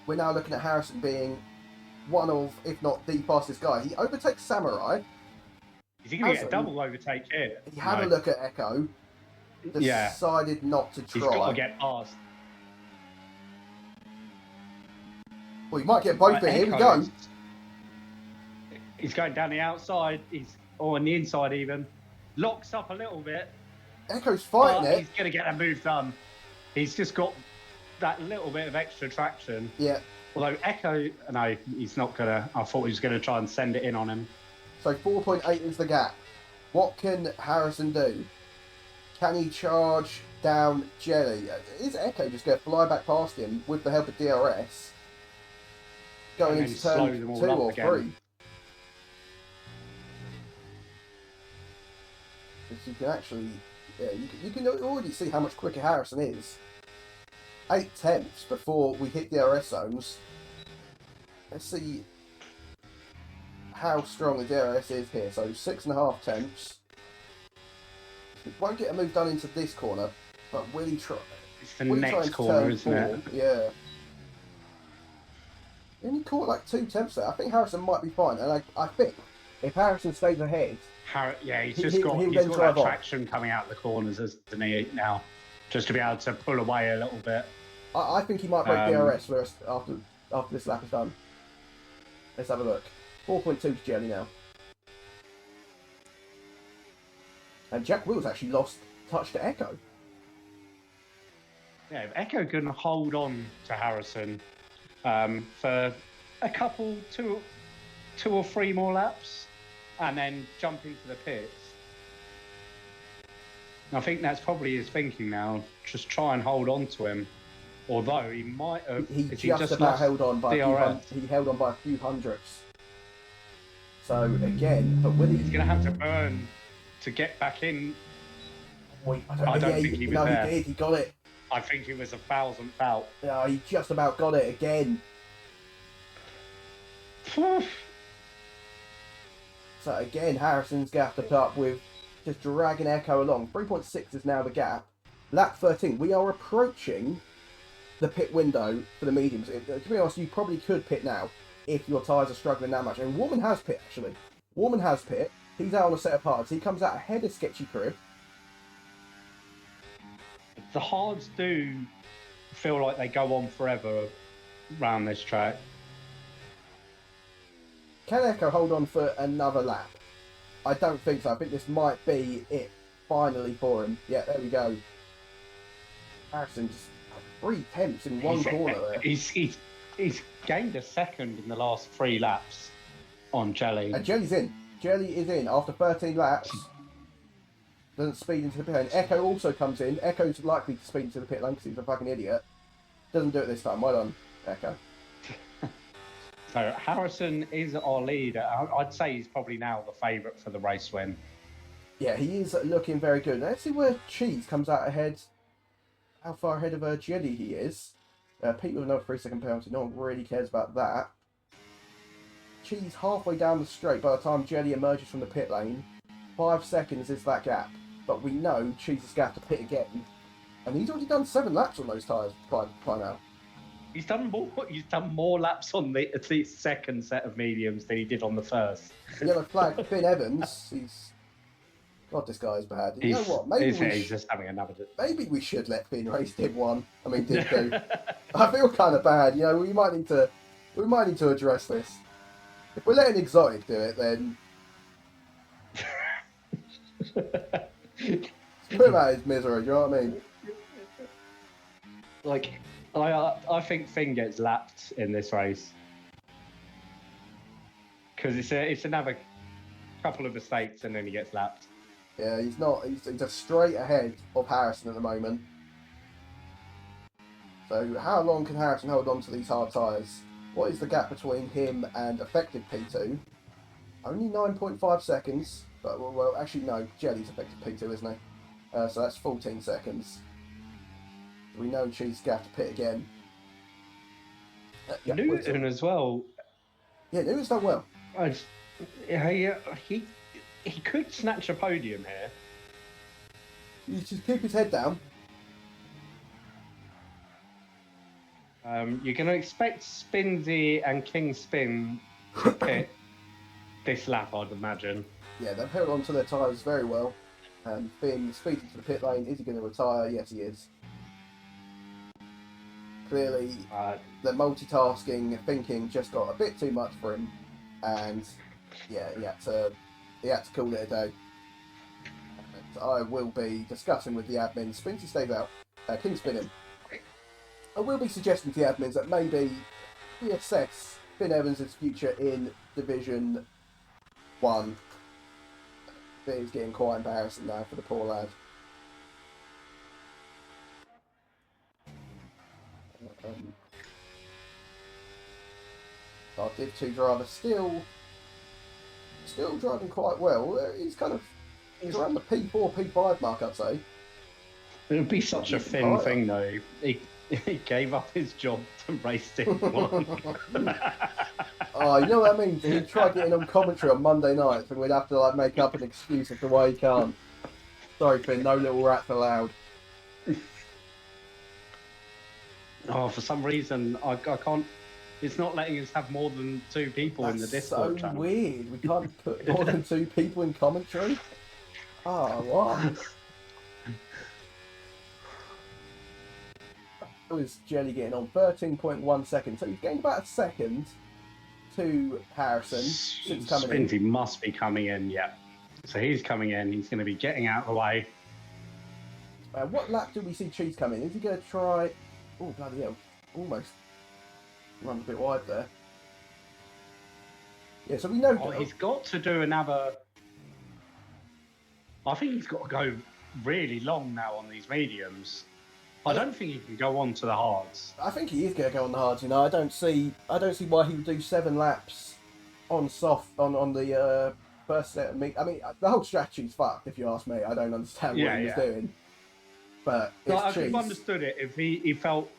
[SPEAKER 1] we're now looking at Harrison being one of, if not the fastest guy. He overtakes Samurai.
[SPEAKER 2] Is he going to get a double overtake here?
[SPEAKER 1] He had a look at Echo. Decided not to try.
[SPEAKER 2] He's got to get past.
[SPEAKER 1] Well, he might get both in. Here we go.
[SPEAKER 2] He's going down the outside. He's on the inside even. Locks up a little bit.
[SPEAKER 1] Echo's fighting it.
[SPEAKER 2] He's going to get that move done. He's just got that little bit of extra traction.
[SPEAKER 1] Yeah.
[SPEAKER 2] Although Echo, no, he's not going to. I thought he was going to try and send it in on him.
[SPEAKER 1] So 4.8 is the gap. What can Harrison do? Can he charge down Jelly? Is Echo just going to fly back past him with the help of DRS? Going into turn 2 or 3. Because you can actually, you can already see how much quicker Harrison is. 8 tenths before we hit DRS zones. Let's see how strong the DRS is here. So 6.5 tenths. Won't get a move done into this corner, but will he try?
[SPEAKER 2] It's the next corner, isn't it?
[SPEAKER 1] Yeah. He only caught like 2 tenths there. I think Harrison might be fine, and I think if Harrison stays ahead,
[SPEAKER 2] he's got that traction coming out the corners, isn't he, now, just to be able to pull away a little bit.
[SPEAKER 1] I think he might break DRS after this lap is done. Let's have a look. 4.2 to Jelly now. And Jack Wills actually lost touch to Echo.
[SPEAKER 2] Yeah, if Echo can hold on to Harrison for a couple, two or three more laps, and then jump into the pits. I think that's probably his thinking now. Just try and hold on to him. Although he might have.
[SPEAKER 1] He just about held on by he held on by a few hundredths. So again, but will he?
[SPEAKER 2] He's going to have to burn to get back in.
[SPEAKER 1] Wait, I don't think he was there. He did. He got it.
[SPEAKER 2] I think he was 1,000th out.
[SPEAKER 1] Yeah, he just about got it again. So again, Harrison's going to have to put up with just dragging Echo along. 3.6 is now the gap. lap 13. We are approaching the pit window for the mediums. To be honest, you probably could pit now if your tyres are struggling that much. And Warman has pit, actually. Warman has pit. He's out on a set of hards. He comes out ahead of Sketchy Crib.
[SPEAKER 2] The hards do feel like they go on forever around this track.
[SPEAKER 1] Can Echo hold on for another lap? I don't think so. I think this might be it finally for him. Yeah, there we go. Harrison just 3/10 in one corner there.
[SPEAKER 2] He's gained a second in the last 3 laps on Jelly.
[SPEAKER 1] And Jelly's in. Jelly is in after 13 laps. Doesn't speed into the pit lane. Echo also comes in. Echo's likely to speed into the pit lane because he's a fucking idiot. Doesn't do it this time. Well done, Echo.
[SPEAKER 2] So Harrison is our leader. I'd say he's probably now the favourite for the race win.
[SPEAKER 1] Yeah, he is looking very good. Let's see where Cheese comes out ahead. How far ahead of Jelly he is. Pete with another 3-second penalty. No one really cares about that. Cheese halfway down the straight by the time Jelly emerges from the pit lane. 5 seconds is that gap. But we know Cheese is going to have to pit again. And he's already done 7 laps on those tyres by now.
[SPEAKER 2] He's done more laps on the second set of mediums than he did on the first.
[SPEAKER 1] Yellow flag for Finn Evans. God, this guy is bad. You know what? Maybe
[SPEAKER 2] he's just having another.
[SPEAKER 1] Maybe we should let Finn race Div 1. I mean, Div 2. I feel kind of bad. You know, we might need to address this. If we're letting Exotic do it, then put him out of his misery. Do you know what I mean?
[SPEAKER 2] Like, I think Finn gets lapped in this race because it's another couple of mistakes and then he gets lapped.
[SPEAKER 1] Yeah, he's not. He's just straight ahead of Harrison at the moment. So how long can Harrison hold on to these hard tyres? What is the gap between him and effective P2? Only 9.5 seconds. But, well, actually, no. Jelly's effective P2, isn't he? So that's 14 seconds. We know Cheese got to pit again.
[SPEAKER 2] Yeah, Newton as well.
[SPEAKER 1] Yeah, Newton's done well.
[SPEAKER 2] He could snatch a podium here.
[SPEAKER 1] You just keep his head down.
[SPEAKER 2] You're going to expect Spinsy and King Spin to pit this lap, I'd imagine.
[SPEAKER 1] Yeah, they've held on to their tyres very well. And Finn speeding to the pit lane. Is he going to retire? Yes, he is. Clearly, the multitasking, thinking just got a bit too much for him. And yeah, he had to call it a day. And I will be discussing with the admins. Spinsy stays out. King spinning. I will be suggesting to the admins that maybe reassess Finn Evans' future in Division 1. It's getting quite embarrassing now for the poor lad. Our Div 2 driver still driving quite well. He's around the P4, P5 mark, I'd say.
[SPEAKER 2] It would be such a Finn thing, though. He gave up his job to race Div 1.
[SPEAKER 1] Oh, you know what I mean? He tried getting on commentary on Monday nights and we'd have to make up an excuse as to why he can't. Sorry, Finn, no little rats allowed.
[SPEAKER 2] Oh, for some reason, I can't. It's not letting us have more than 2 people in the Discord channel.
[SPEAKER 1] So weird. We can't put more than 2 people in commentary. Oh, what? How is Jelly getting on? 13.1 seconds. So he's gained about a second to Harrison since coming in.
[SPEAKER 2] Spinsy must be coming in, yeah. So he's coming in. He's going to be getting out of the way.
[SPEAKER 1] What lap do we see Cheese come in? Is he going to try... Oh, bloody hell. Almost run a bit wide there. Yeah, so we know...
[SPEAKER 2] Oh, he's got to do another... I think he's got to go really long now on these mediums. I don't think he can go on to the hards.
[SPEAKER 1] I think he is going to go on the hards, you know. I don't see why he would do 7 laps on soft on the first set of meet. I mean, the whole strategy's fucked, if you ask me. I don't understand what he was doing. But
[SPEAKER 2] I could have understood it if he felt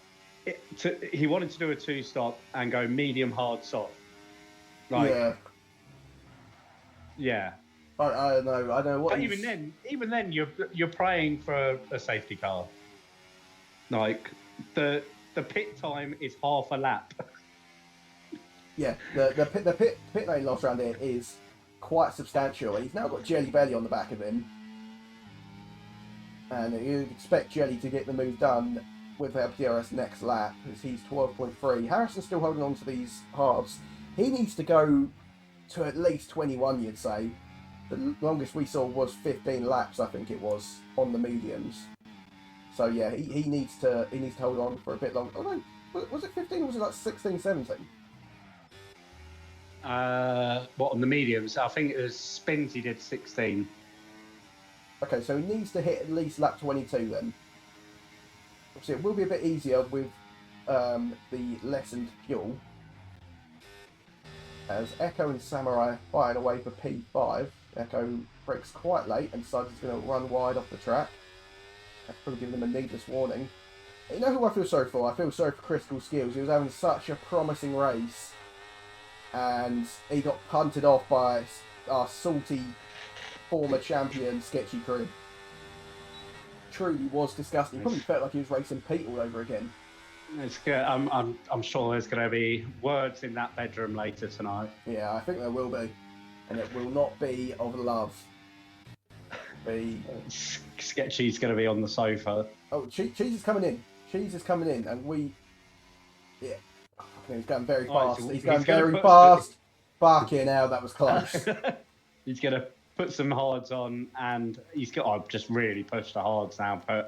[SPEAKER 2] he wanted to do a 2-stop and go medium, hard, soft. Like, yeah.
[SPEAKER 1] I don't know. I don't know what.
[SPEAKER 2] But even then, you're praying for a safety car. Like the pit time is half a lap.
[SPEAKER 1] Yeah, the pit lane loss around here is quite substantial. He's now got Jelly Belly on the back of him, and you'd expect Jelly to get the move done with DRS next lap, as he's 12.3. Harrison's still holding on to these halves. He needs to go to at least 21, you'd say. The longest we saw was 15 laps, I think it was, on the mediums. So yeah, he needs to hold on for a bit longer. Oh no, was it 15 or was it like 16, 17?
[SPEAKER 2] What, on the mediums? I think it was spins he did 16.
[SPEAKER 1] Okay, so he needs to hit at least lap 22 then. Obviously, it will be a bit easier with the lessened fuel. As Echo and Samurai fired away for P5. Echo brakes quite late and decides he's going to run wide off the track. That's probably giving him a needless warning. You know who I feel sorry for? I feel sorry for Crystal Skills. He was having such a promising race, and he got punted off by our salty former champion, Sketchy Crew. Truly was disgusting. He probably felt like he was racing Pete all over again.
[SPEAKER 2] It's good. I'm sure there's going to be words in that bedroom later tonight.
[SPEAKER 1] Yeah, I think there will be, and it will not be of love.
[SPEAKER 2] Sketchy's going to be on the sofa.
[SPEAKER 1] Oh, Cheese is coming in. Cheese is coming in, and yeah, he's going very fast. He's going very fast. Fucking hell, that was close.
[SPEAKER 2] He's going to put some hards on, and he's got. I've just really pushed the hards now. Put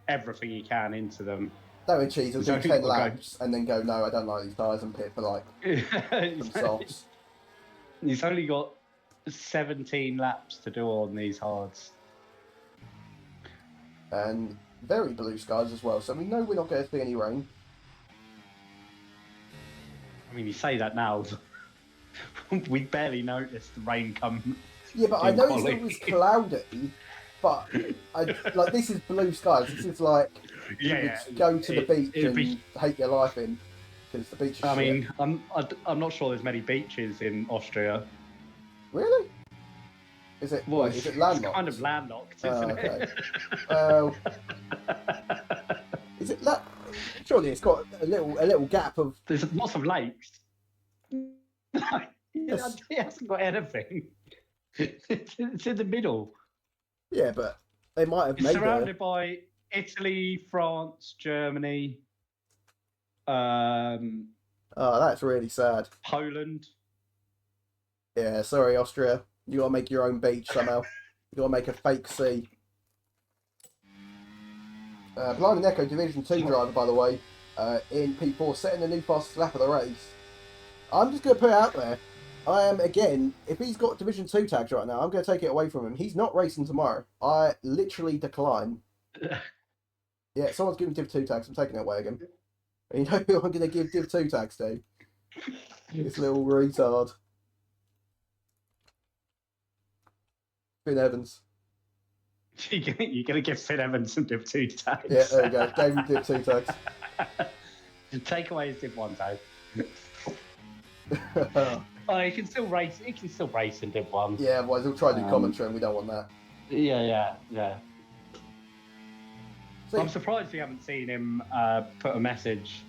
[SPEAKER 2] everything he can into them.
[SPEAKER 1] Knowing Cheese will do 10 laps and then go, no, I don't like these tyres, and pit for like some softs.
[SPEAKER 2] He's only got 17 laps to do on these hards.
[SPEAKER 1] And very blue skies as well, so we know we're not going to see any rain.
[SPEAKER 2] I mean, you say that now. We barely noticed the rain come.
[SPEAKER 1] Yeah, but I noticed it was cloudy, but like this is blue skies. This is like you would go to the beach and hate your life in, because the beach is shit.
[SPEAKER 2] Mean, I'm not sure there's many beaches in Austria.
[SPEAKER 1] Really? Is it?
[SPEAKER 2] Well,
[SPEAKER 1] is it landlocked?
[SPEAKER 2] It's kind of landlocked, isn't
[SPEAKER 1] it? Is it? Surely it's got a little gap of.
[SPEAKER 2] There's lots of lakes. It hasn't got anything. It's in the middle.
[SPEAKER 1] Yeah, but they might have made
[SPEAKER 2] surrounded by Italy, France, Germany.
[SPEAKER 1] Oh, that's really sad.
[SPEAKER 2] Poland.
[SPEAKER 1] Yeah, sorry, Austria. You gotta make your own beach somehow. You gotta make a fake sea. Blind and Echo, Division 2 driver, by the way, in P4, setting the new fastest lap of the race. I'm just gonna put it out there. I am, again, if he's got Division 2 tags right now, I'm going to take it away from him. He's not racing tomorrow. I literally decline. Yeah, someone's giving Div 2 tags. I'm taking it away again. And you know who I'm going to give Div 2 tags to? This little retard. Finn Evans.
[SPEAKER 2] You're going to give Finn Evans some Div 2 tags?
[SPEAKER 1] Yeah, there you go. Gave him Div 2 tags.
[SPEAKER 2] Take away his Div 1 tag. Oh, he can still race. He can still race in Div 1.
[SPEAKER 1] Yeah, otherwise he'll try to do commentary, and we don't want that.
[SPEAKER 2] Yeah.
[SPEAKER 1] So,
[SPEAKER 2] I'm surprised we haven't seen him put a message.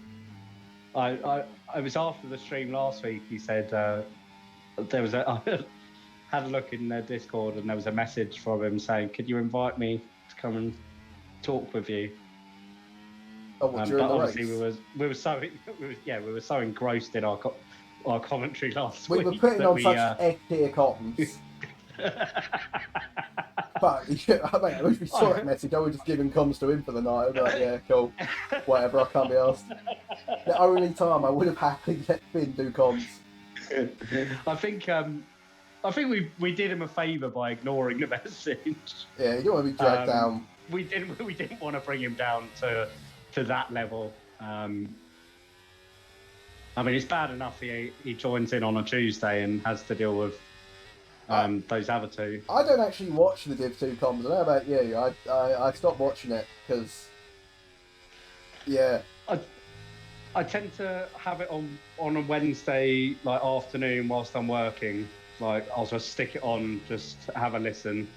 [SPEAKER 2] I was after the stream last week. He said there was I had a look in the Discord, and there was a message from him saying, "Could you invite me to come and talk with you?"
[SPEAKER 1] Oh, well, during the
[SPEAKER 2] obviously
[SPEAKER 1] race?
[SPEAKER 2] we were so engrossed in our commentary last week.
[SPEAKER 1] We were putting on such F-tier cottons. But I wish we saw that message. I would just give him comms to him for the night. I'd be like, yeah, cool. Whatever, I can't be asked. The only time I would have happily let Finn do comms.
[SPEAKER 2] I think we did him a favour by ignoring the message.
[SPEAKER 1] Yeah, you don't want to be dragged down.
[SPEAKER 2] We didn't want to bring him down to that level. I mean, it's bad enough he joins in on a Tuesday and has to deal with those other two.
[SPEAKER 1] I don't actually watch the Div 2 comms. I don't know about you. I stopped watching it because, yeah.
[SPEAKER 2] I tend to have it on a Wednesday afternoon whilst I'm working. I'll just stick it on, just have a listen.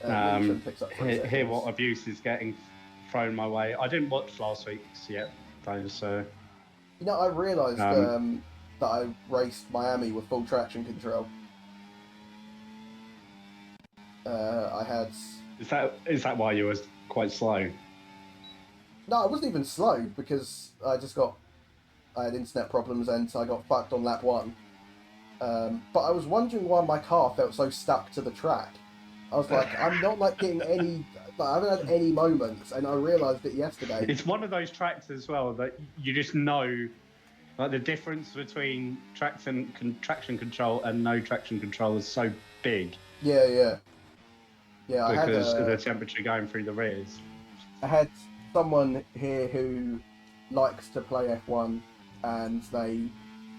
[SPEAKER 2] Hear what abuse is getting thrown my way. I didn't watch last week's yet, though, so...
[SPEAKER 1] You know, I realised
[SPEAKER 2] Um,
[SPEAKER 1] that I raced Miami with full traction control. I had...
[SPEAKER 2] Is that why you were quite slow?
[SPEAKER 1] No, I wasn't even slow, because I had internet problems and I got fucked on lap 1. But I was wondering why my car felt so stuck to the track. I was like, I'm not like getting any... I haven't had any moments, and I realised it yesterday.
[SPEAKER 2] It's one of those tracks as well that you just know, like the difference between traction control and no traction control is so big.
[SPEAKER 1] Yeah.
[SPEAKER 2] Because of the temperature going through the rears.
[SPEAKER 1] I had someone here who likes to play F1, and I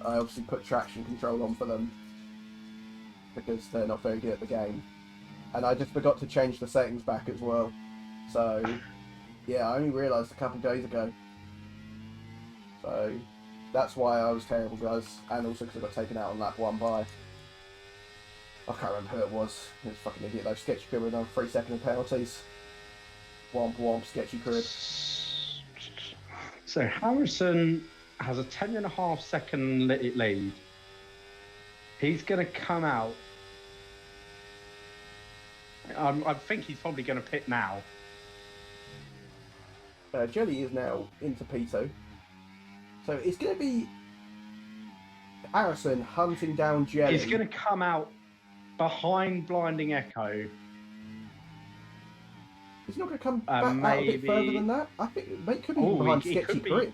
[SPEAKER 1] obviously put traction control on for them because they're not very good at the game. And I just forgot to change the settings back as well. So, yeah, I only realised a couple of days ago. So, that's why I was terrible, guys. And also because I got taken out on lap 1 by... I can't remember who it was. It was a fucking idiot though. Sketchy crib with another 3-second penalties. Womp, sketchy crib.
[SPEAKER 2] So, Harrison has a 10.5 second lead. He's going to come out. I think he's probably going to pit now.
[SPEAKER 1] Jelly is now into P2. So it's going to be Harrison hunting down Jelly.
[SPEAKER 2] He's going to come out behind Blinding Echo.
[SPEAKER 1] He's not going to come back out a bit further than that. I think it could be behind Sketchy Grip.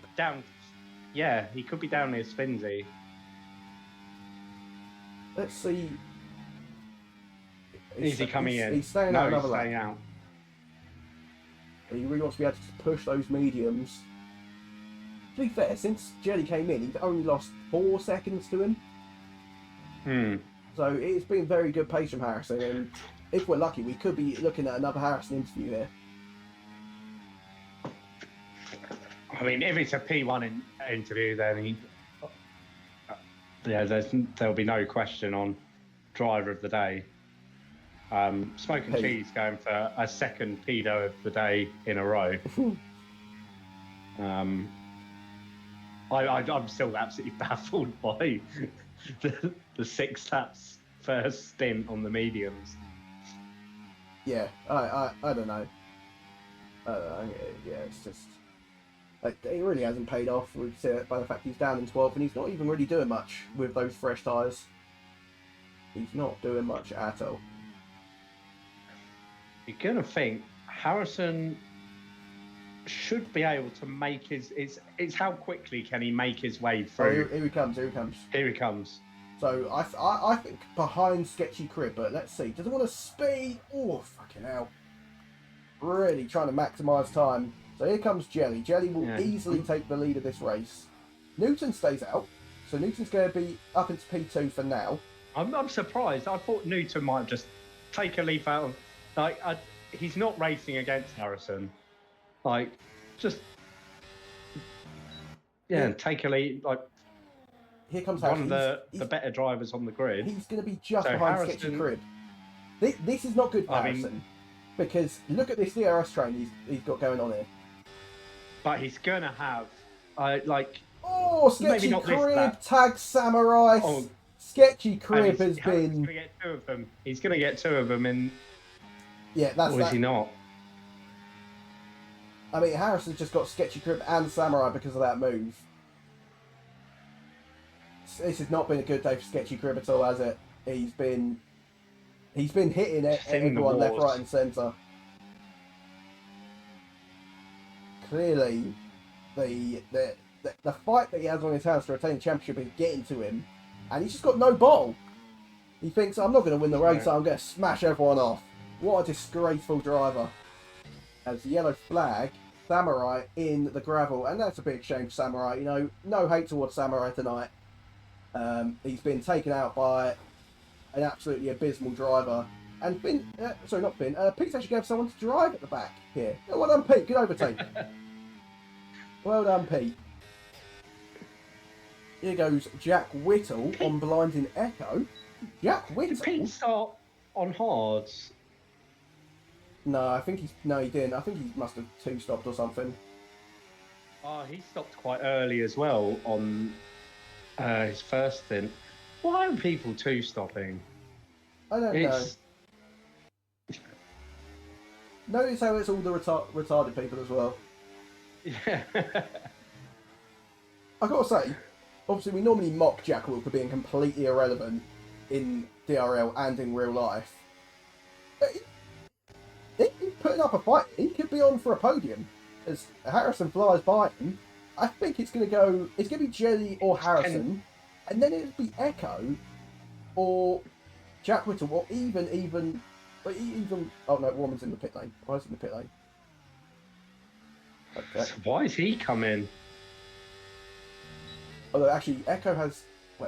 [SPEAKER 2] Yeah, he could be down near Sfinsy.
[SPEAKER 1] Let's see.
[SPEAKER 2] Is he coming in?
[SPEAKER 1] He's staying out another lap.
[SPEAKER 2] Staying out.
[SPEAKER 1] He really wants to be able to push those mediums. To be fair, since Jelly came in, he's only lost 4 seconds to him. So it's been very good pace from Harrison, and if we're lucky, we could be looking at another Harrison interview here.
[SPEAKER 2] I mean, if it's a P1 interview, then there'll be no question on driver of the day. Smoke and Cheese going for a second pedo of the day in a row. I'm still absolutely baffled by the 6 laps first stint on the mediums.
[SPEAKER 1] Yeah, I don't know. Yeah, it's just it really hasn't paid off. We see it by the fact he's down in 12th, and he's not even really doing much with those fresh tyres. He's not doing much at all.
[SPEAKER 2] You're gonna think Harrison should be able to make his. It's how quickly can he make his way through?
[SPEAKER 1] Oh, here he comes.
[SPEAKER 2] Here he comes.
[SPEAKER 1] So I think behind Sketchy Crib, but let's see. Doesn't want to speed. Oh, fucking hell. Really trying to maximise time. So here comes Jelly. Jelly will easily take the lead of this race. Newton stays out. So Newton's going to be up into P2 for now.
[SPEAKER 2] I'm surprised. I thought Newton might just take a leaf out of... he's not racing against Harrison. Just... Yeah, take a lead.
[SPEAKER 1] Here comes
[SPEAKER 2] Harrison.
[SPEAKER 1] Harrison.
[SPEAKER 2] One of the better drivers on the grid.
[SPEAKER 1] He's going to be just behind Harrison, Sketchy Crib. This is not good for Harrison. Because look at this DRS train he's got going on here.
[SPEAKER 2] But he's going to have...
[SPEAKER 1] Oh, Sketchy Crib tags Samurai.
[SPEAKER 2] Oh,
[SPEAKER 1] Sketchy Crib has been...
[SPEAKER 2] He's going to get 2 of them. He's going to get 2 of them in...
[SPEAKER 1] Yeah, that's
[SPEAKER 2] or is he not?
[SPEAKER 1] I mean, Harrison's just got Sketchy Crib and Samurai because of that move. This has not been a good day for Sketchy Crib at all, has it? He's been hitting everyone left, right, and centre. Clearly, the fight that he has on his hands to retain the championship is getting to him, and he's just got no ball. He thinks, I'm not going to win the race, so I'm going to smash everyone off. What a disgraceful driver. As the yellow flag, Samurai in the gravel, and that's a big shame for Samurai. You know, no hate towards Samurai tonight. He's been taken out by an absolutely abysmal driver. And Pete actually gave someone to drive at the back here. Well done, Pete. Good overtake. Well done, Pete. Here goes Jack Whittle on Blinding Echo. Jack Whittle.
[SPEAKER 2] Did Pete start on hards?
[SPEAKER 1] No, I think he didn't. I think he must have two-stopped or something.
[SPEAKER 2] Oh, he stopped quite early as well on his first stint. Why are people two-stopping?
[SPEAKER 1] I don't know. Notice how it's all the retarded people as well.
[SPEAKER 2] Yeah.
[SPEAKER 1] I gotta say, obviously we normally mock Jack Will for being completely irrelevant in DRL and in real life. But he's putting up a fight. He could be on for a podium. As Harrison flies by him, I think it's going to be Jelly or Harrison, and then it'll be Echo or Jack Whittle, or even. Oh no, Warman's in the pit lane. Why is he in the pit lane? Okay.
[SPEAKER 2] So why is he coming?
[SPEAKER 1] Although actually, Echo has how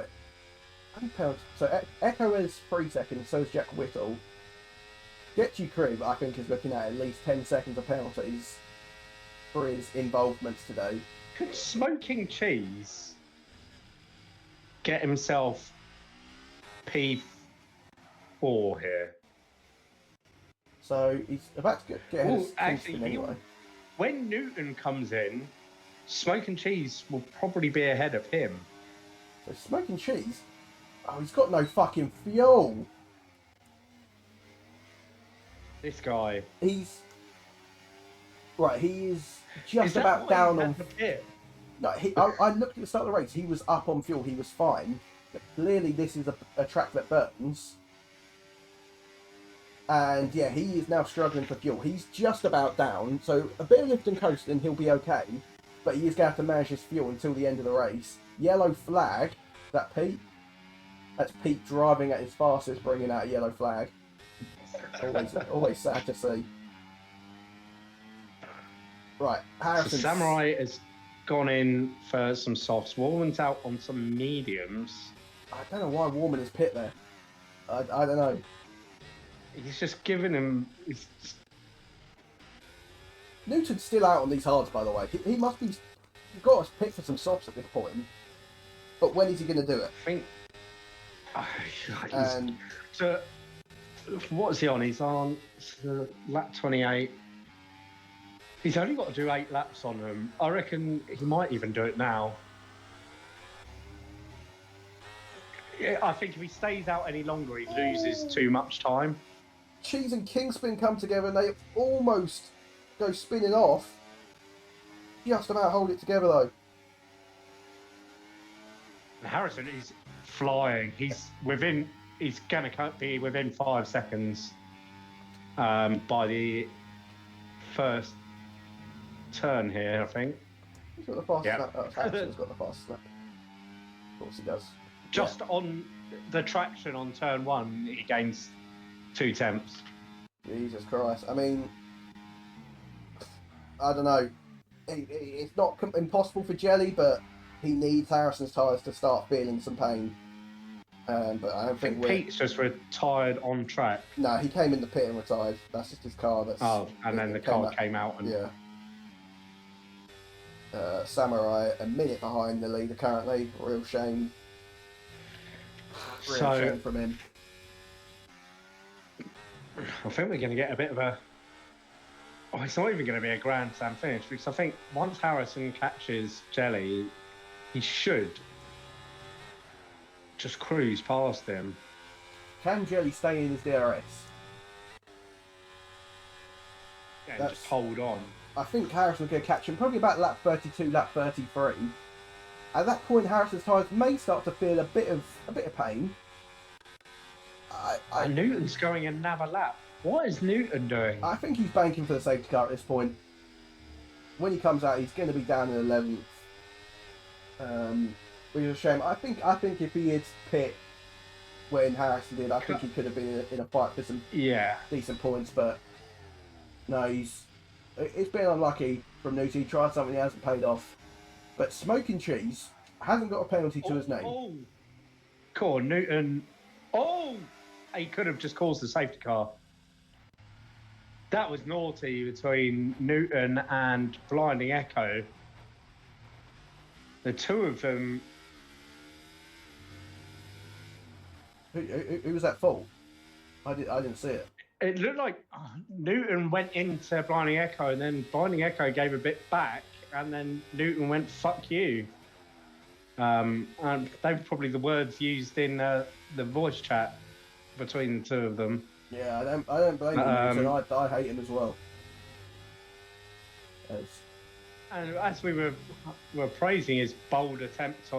[SPEAKER 1] many penalties? So Echo is 3 seconds. So is Jack Whittle. Get You Crib, I think, is looking at least 10 seconds of penalties for his involvements today.
[SPEAKER 2] Could Smoking Cheese get himself P4 here?
[SPEAKER 1] So he's about to get his
[SPEAKER 2] actually,
[SPEAKER 1] anyway.
[SPEAKER 2] When Newton comes in, Smoking Cheese will probably be ahead of him.
[SPEAKER 1] So Smoking Cheese? Oh, he's got no fucking fuel.
[SPEAKER 2] This guy.
[SPEAKER 1] He is just about down on.
[SPEAKER 2] The pit?
[SPEAKER 1] No, I looked at the start of the race. He was up on fuel. He was fine. But clearly, this is a track that burns. And yeah, he is now struggling for fuel. He's just about down. So a bit of lift and coast, and he'll be okay. But he is going to have to manage his fuel until the end of the race. Yellow flag. Is that Pete? That's Pete driving at his fastest, bringing out a yellow flag. Always sad to see. Right, Harrison.
[SPEAKER 2] So Samurai has gone in for some softs. Warman's out on some mediums.
[SPEAKER 1] I don't know why Warman is pit there. I don't know.
[SPEAKER 2] He's just giving him.
[SPEAKER 1] Newton's still out on these hards, by the way. He must be. You've got to pick for some softs at this point. But when is he going to do it?
[SPEAKER 2] I think. So, what's he on? He's on lap 28. He's only got to do 8 laps on them. I reckon he might even do it now. Yeah, I think if he stays out any longer, he loses too much time.
[SPEAKER 1] Cheese and Kingspin come together and they almost go spinning off. Just about hold it together though.
[SPEAKER 2] Harrison is flying. He's going to be within 5 seconds by the first turn here, I think.
[SPEAKER 1] He's got the fastest lap. Harrison's got the fastest lap. Of course he does.
[SPEAKER 2] Just on the traction on turn 1, he gains 2 tenths.
[SPEAKER 1] Jesus Christ. I mean, I don't know. It's not impossible for Jelly, but he needs Harrison's tyres to start feeling some pain. But I don't think
[SPEAKER 2] Pete's just retired on track.
[SPEAKER 1] No, he came in the pit and retired. That's just his car.
[SPEAKER 2] Then the car came out. And...
[SPEAKER 1] Yeah. Samurai a minute behind the leader currently. Real shame. Real shame from him.
[SPEAKER 2] I think we're going to get a bit of a... Oh, it's not even going to be a Grand Slam finish, because I think once Harrison catches Jelly, he should just cruise past him.
[SPEAKER 1] Can Jelly stay in his DRS?
[SPEAKER 2] Yeah, just hold on.
[SPEAKER 1] I think Harrison's going to catch him probably about lap 32, lap 33. At that point, Harrison's tyres may start to feel a bit of pain.
[SPEAKER 2] And Newton's going another lap. What is Newton doing?
[SPEAKER 1] I think he's banking for the safety car at this point. When he comes out, he's going to be down in 11th. Which is a shame. I think if he had pit when Harrison did, I think he could have been in a fight for some decent points. But no, it's been unlucky from Newton. He tried something that hasn't paid off. But Smoking Cheese hasn't got a penalty to his name.
[SPEAKER 2] Oh, cool, Newton. Oh, he could have just caused the safety car. That was naughty between Newton and Blinding Echo. The two of them.
[SPEAKER 1] Who was at fault? I didn't see it.
[SPEAKER 2] It looked like Newton went into Blinding Echo, and then Blinding Echo gave a bit back, and then Newton went "fuck you." And they were probably the words used in the voice chat between the two of them.
[SPEAKER 1] Yeah, I don't blame him. I hate him as well.
[SPEAKER 2] And as we were praising his bold attempt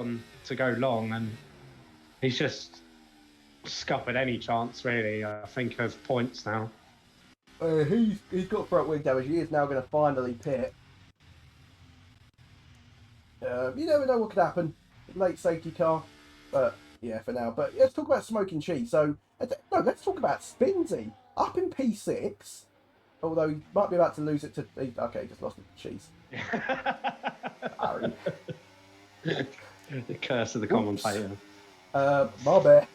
[SPEAKER 2] to go long, and he's just scuppered any chance, really, I think, of points now.
[SPEAKER 1] He's got front wing damage. He is now going to finally pit. You never know what could happen. Late safety car. But yeah, for now. But let's talk about Smoking Cheese. So, no, let's talk about Spinsy. Up in P6. Although he might be about to lose it to... Okay, just lost it to Cheese. Sorry.
[SPEAKER 2] The curse of the commentator.
[SPEAKER 1] My bad.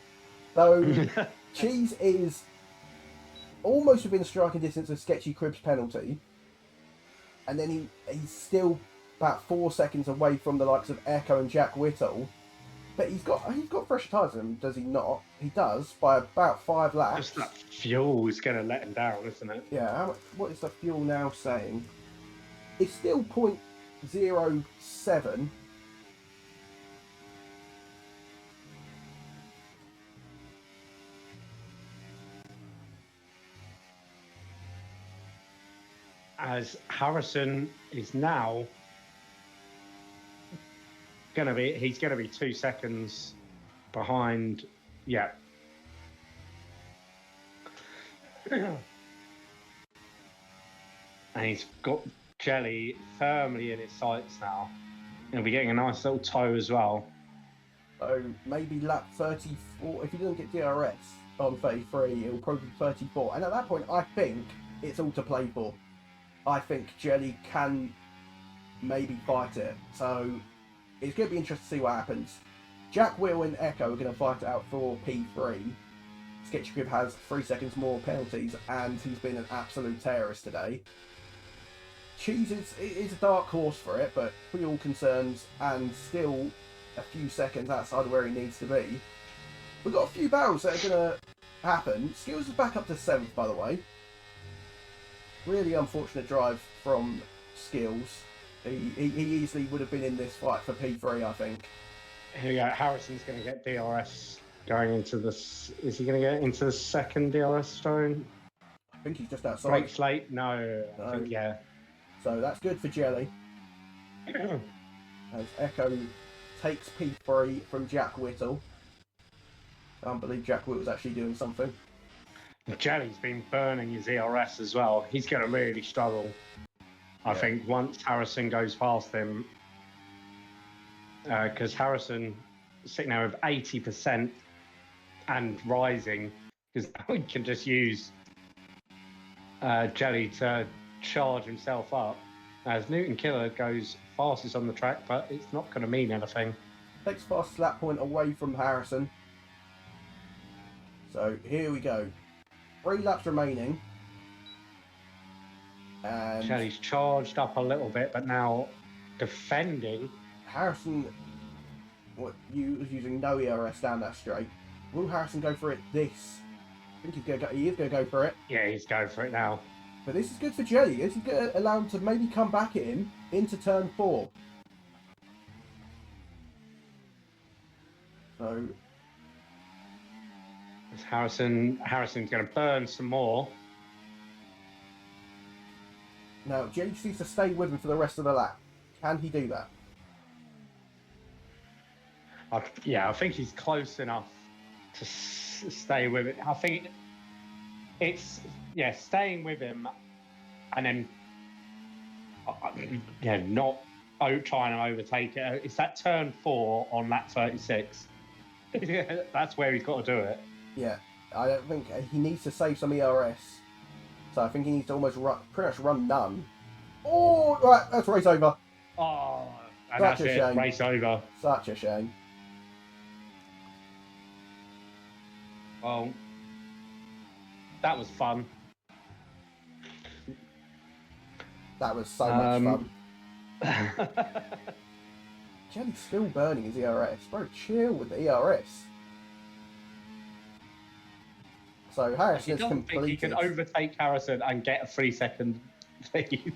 [SPEAKER 1] So, Cheese is almost within striking distance of Sketchy Crib's penalty. And then he's still about 4 seconds away from the likes of Echo and Jack Whittle. But he's got fresher tyres than him, does he not? He does, by about 5 laps.
[SPEAKER 2] Just that fuel is going to let him down, isn't it?
[SPEAKER 1] Yeah, what is the fuel now saying? It's still 0.07.
[SPEAKER 2] As Harrison is now he's going to be 2 seconds behind. Yeah. And he's got Jelly firmly in his sights now. He'll be getting a nice little toe as well.
[SPEAKER 1] So maybe lap 34. If he doesn't get DRS on 33, it'll probably be 34. And at that point, I think it's all to play for. I think Jelly can maybe fight it. So it's going to be interesting to see what happens. Jack Will and Echo are going to fight it out for P3. Sketchy Crib has 3 seconds more penalties, and he's been an absolute terrorist today. Cheese is a dark horse for it, but for all concerns, and still a few seconds outside of where he needs to be. We've got a few battles that are going to happen. Skills is back up to 7th, by the way. Really unfortunate drive from Skills. He easily would have been in this fight for P3, I think.
[SPEAKER 2] Here we go. Harrison's going to get DRS going into this. Is he going to get into the second DRS zone?
[SPEAKER 1] I think he's just outside.
[SPEAKER 2] Break slate? No. I think, yeah.
[SPEAKER 1] So that's good for Jelly. As Echo takes P3 from Jack Whittle. I can't believe Jack Whittle's actually doing something.
[SPEAKER 2] Jelly's been burning his ERS as well. He's going to really struggle. I think once Harrison goes past him, because Harrison is sitting there with 80% and rising, because we can just use Jelly to charge himself up. As Newton Killer goes fastest on the track, but it's not going to mean anything.
[SPEAKER 1] Takes fastest lap point away from Harrison. So here we go. 3 laps remaining. And
[SPEAKER 2] Jelly's charged up a little bit, but now defending.
[SPEAKER 1] Harrison was using no ERS down that straight. Will Harrison go for it this? I think he is going to go for it.
[SPEAKER 2] Yeah, he's going for it now.
[SPEAKER 1] But this is good for Jelly. This is going to allow him to maybe come back in into turn 4. So Harrison's going to burn some more. Now, Jelly just needs to stay with him for the rest of the lap. Can he do that?
[SPEAKER 2] I think he's close enough to stay with it. I think it's staying with him, and then not trying to overtake it. It's that turn 4 on lap 36. That's where he's got to do it.
[SPEAKER 1] Yeah, I don't think he needs to save some ERS. So I think he needs to almost pretty much run none. Oh, right, that's race over.
[SPEAKER 2] Oh, and
[SPEAKER 1] Such
[SPEAKER 2] that's
[SPEAKER 1] a
[SPEAKER 2] it.
[SPEAKER 1] shame.
[SPEAKER 2] Race over.
[SPEAKER 1] Such a shame.
[SPEAKER 2] Well, that was fun.
[SPEAKER 1] That was so much fun. Jelly's still burning his ERS. Bro, chill with the ERS. So
[SPEAKER 2] He
[SPEAKER 1] Harrison has
[SPEAKER 2] doesn't think he
[SPEAKER 1] completed.
[SPEAKER 2] can overtake Harrison and get a 3-second lead.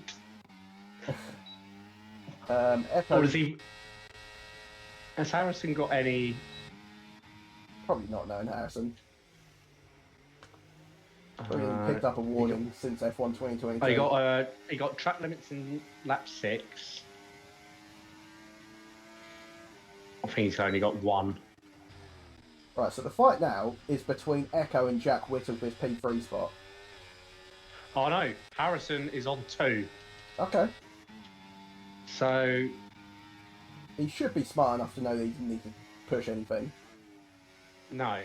[SPEAKER 1] Echo.
[SPEAKER 2] Or has Harrison got any?
[SPEAKER 1] Probably not known Harrison. Probably picked up a warning since F1 2022.
[SPEAKER 2] He got track limits in lap 6. I think he's only got 1.
[SPEAKER 1] Right, so the fight now is between Echo and Jack Whittle for his P3 spot.
[SPEAKER 2] Oh no, Harrison is on 2.
[SPEAKER 1] Okay.
[SPEAKER 2] So
[SPEAKER 1] he should be smart enough to know that he doesn't need to push anything.
[SPEAKER 2] No.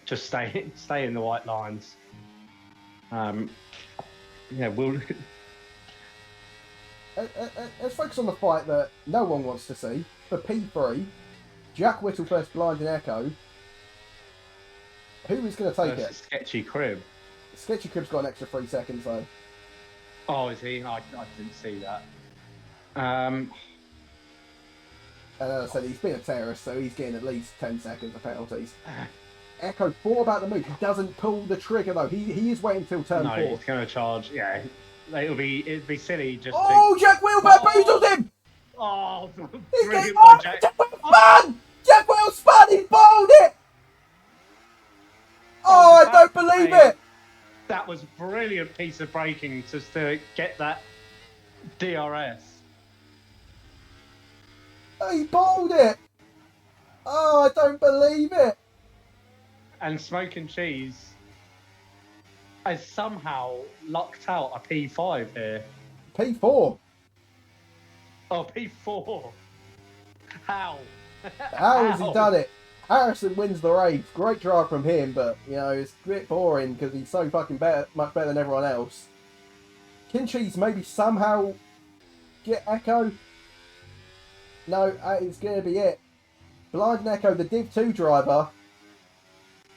[SPEAKER 2] Just stay in the white lines. Yeah, we'll.
[SPEAKER 1] Let's focus on the fight that no one wants to see. For P3, Jack Whittle versus Blinding Echo. Who is going to take it?
[SPEAKER 2] Sketchy Crib.
[SPEAKER 1] Sketchy Crib's got an extra 3 seconds though.
[SPEAKER 2] Oh, is he? I didn't see that.
[SPEAKER 1] And as I said, he's been a terrorist, so he's getting at least 10 seconds of penalties. Echo thought about the move. He doesn't pull the trigger though. He is waiting until turn 4.
[SPEAKER 2] No, he's going to charge. Yeah, it'd be silly just.
[SPEAKER 1] Jack Whittle bamboozled him!
[SPEAKER 2] Oh,
[SPEAKER 1] he's
[SPEAKER 2] brilliant
[SPEAKER 1] getting
[SPEAKER 2] Jack.
[SPEAKER 1] Jack Whittle spun! Jack Whittle spun! He bowled it! I don't believe it!
[SPEAKER 2] That was a brilliant piece of braking just to get that DRS.
[SPEAKER 1] He bowled it! I don't believe it!
[SPEAKER 2] And Smoke and Cheese has somehow lucked out a P5 here.
[SPEAKER 1] P4.
[SPEAKER 2] Oh, P4. How?
[SPEAKER 1] How has he done it? Harrison wins the race. Great drive from him, but, you know, it's a bit boring because he's so fucking much better than everyone else. Can Cheese maybe somehow get Echo? No, that is going to be it. Blind Echo, the Div 2 driver,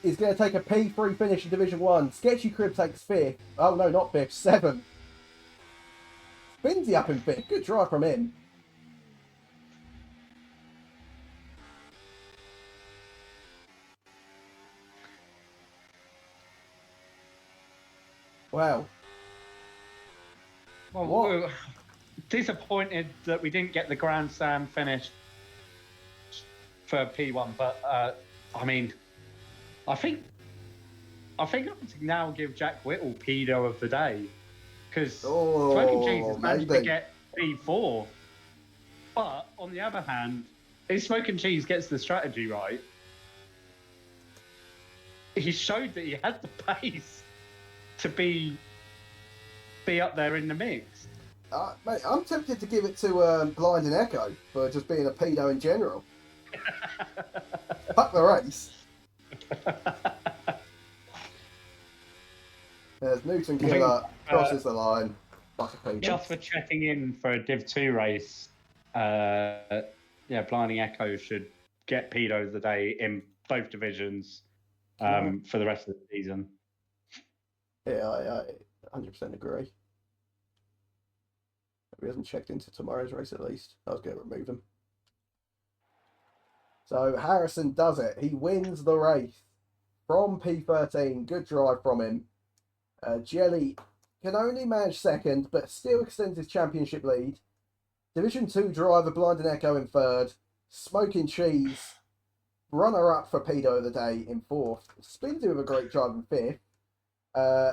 [SPEAKER 1] is going to take a P3 finish in Division 1. Sketchy Crib takes 5th. Oh, no, not 5th, 7th. Spinsy up in 5th. Good drive from him. Wow.
[SPEAKER 2] Well, we're disappointed that we didn't get the Grand Slam finish for P1, but I mean, I think I can now give Jack Whittle pedo of the day because Smoking Cheese has managed to get P4. But on the other hand, if Smoking Cheese gets the strategy right, he showed that he had the pace to be up there in the mix.
[SPEAKER 1] Mate, I'm tempted to give it to Blinding Echo for just being a pedo in general. Fuck the race. There's Newton Killer, crosses the line. Fuck a pedo.
[SPEAKER 2] Just for checking in for a Div 2 race, Blinding Echo should get pedo of the day in both divisions for the rest of the season.
[SPEAKER 1] Yeah, I 100% agree. We hasn't checked into tomorrow's race at least. I was going to remove him. So Harrison does it. He wins the race from P13. Good drive from him. Jelly can only manage 2nd, but still extends his championship lead. Division 2 driver Blinding Echo in 3rd. Smoking Cheese, runner-up for pedo of the day in 4th. Spinsy with a great drive in 5th.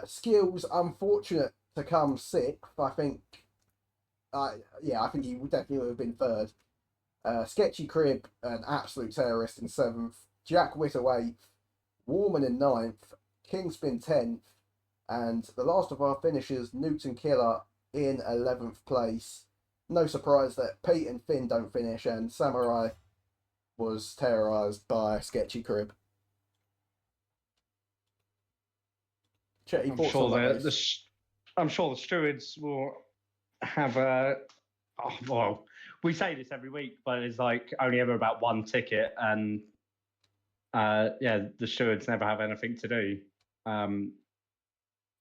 [SPEAKER 1] Skills, unfortunate to come 6th. I think he would definitely have been 3rd. Sketchy Crib, an absolute terrorist in 7th. Jack Whittle 8th. Warman in 9th. Kingspin 10th. And the last of our finishers, Newton Killer, in 11th place. No surprise that Pete and Finn don't finish, and Samurai was terrorised by Sketchy Crib.
[SPEAKER 2] I'm sure the stewards will have we say this every week, but it's like only ever about one ticket, and the stewards never have anything to do.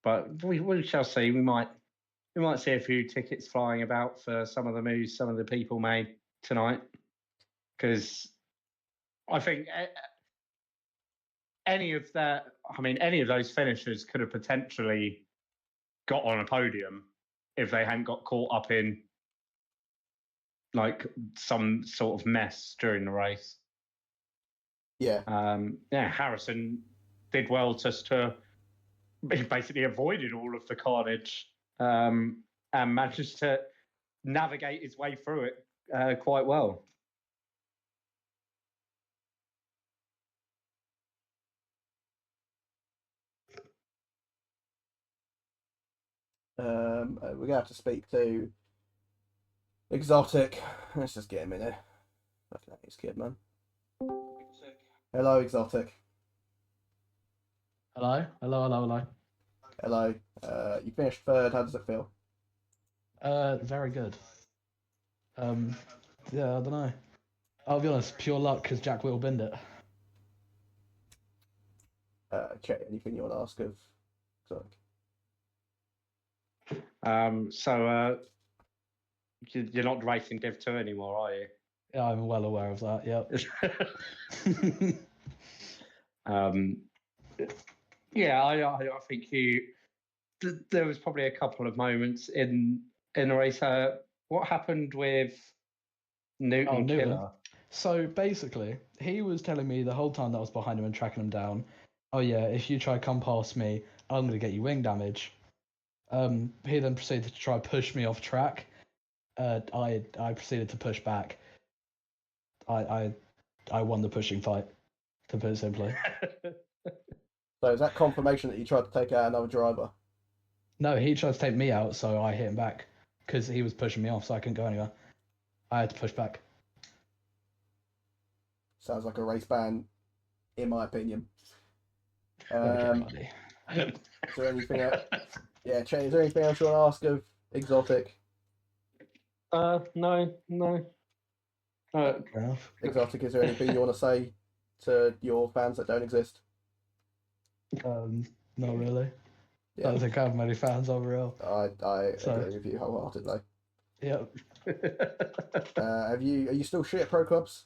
[SPEAKER 2] But we shall see. We might see a few tickets flying about for some of the moves some of the people made tonight, because I think any of those finishers could have potentially got on a podium if they hadn't got caught up in like some sort of mess during the race.
[SPEAKER 1] Yeah.
[SPEAKER 2] Harrison did well just to basically avoided all of the carnage and managed to navigate his way through it quite well.
[SPEAKER 1] We're gonna have to speak to Exotic. Let's just get him in here. Fucking hate this kid, man. Hello, Exotic.
[SPEAKER 3] Hello.
[SPEAKER 1] Hello. You finished third. How does it feel?
[SPEAKER 3] Very good. Yeah, I don't know. I'll be honest, pure luck because Jack Whittle binned it.
[SPEAKER 1] Check anything you want to ask of Exotic.
[SPEAKER 2] So you're not racing Div 2 anymore, are you?
[SPEAKER 3] Yeah, I'm well aware of that. Yep.
[SPEAKER 2] Yeah, I think there was probably a couple of moments in the race. What happened with Newton Killer?
[SPEAKER 3] So basically, he was telling me the whole time that I was behind him and tracking him down, oh yeah, if you try to come past me, I'm going to get you wing damage. He then proceeded to try to push me off track. I proceeded to push back. I won the pushing fight, to put it simply.
[SPEAKER 1] So is that confirmation that you tried to take out another driver?
[SPEAKER 3] No, he tried to take me out, so I hit him back because he was pushing me off, so I couldn't go anywhere. I had to push back.
[SPEAKER 1] Sounds like a race ban, in my opinion.
[SPEAKER 3] Okay,
[SPEAKER 1] is there anything else? Yeah, Shane, is there anything else you want to ask of Exotic?
[SPEAKER 2] No.
[SPEAKER 3] fair enough.
[SPEAKER 1] Exotic, is there anything you want to say to your fans that don't exist?
[SPEAKER 3] Not really.
[SPEAKER 1] Yeah.
[SPEAKER 3] I don't think I have many fans overall.
[SPEAKER 1] I agree with you wholeheartedly.
[SPEAKER 3] Yep.
[SPEAKER 1] Are you still shit at pro clubs?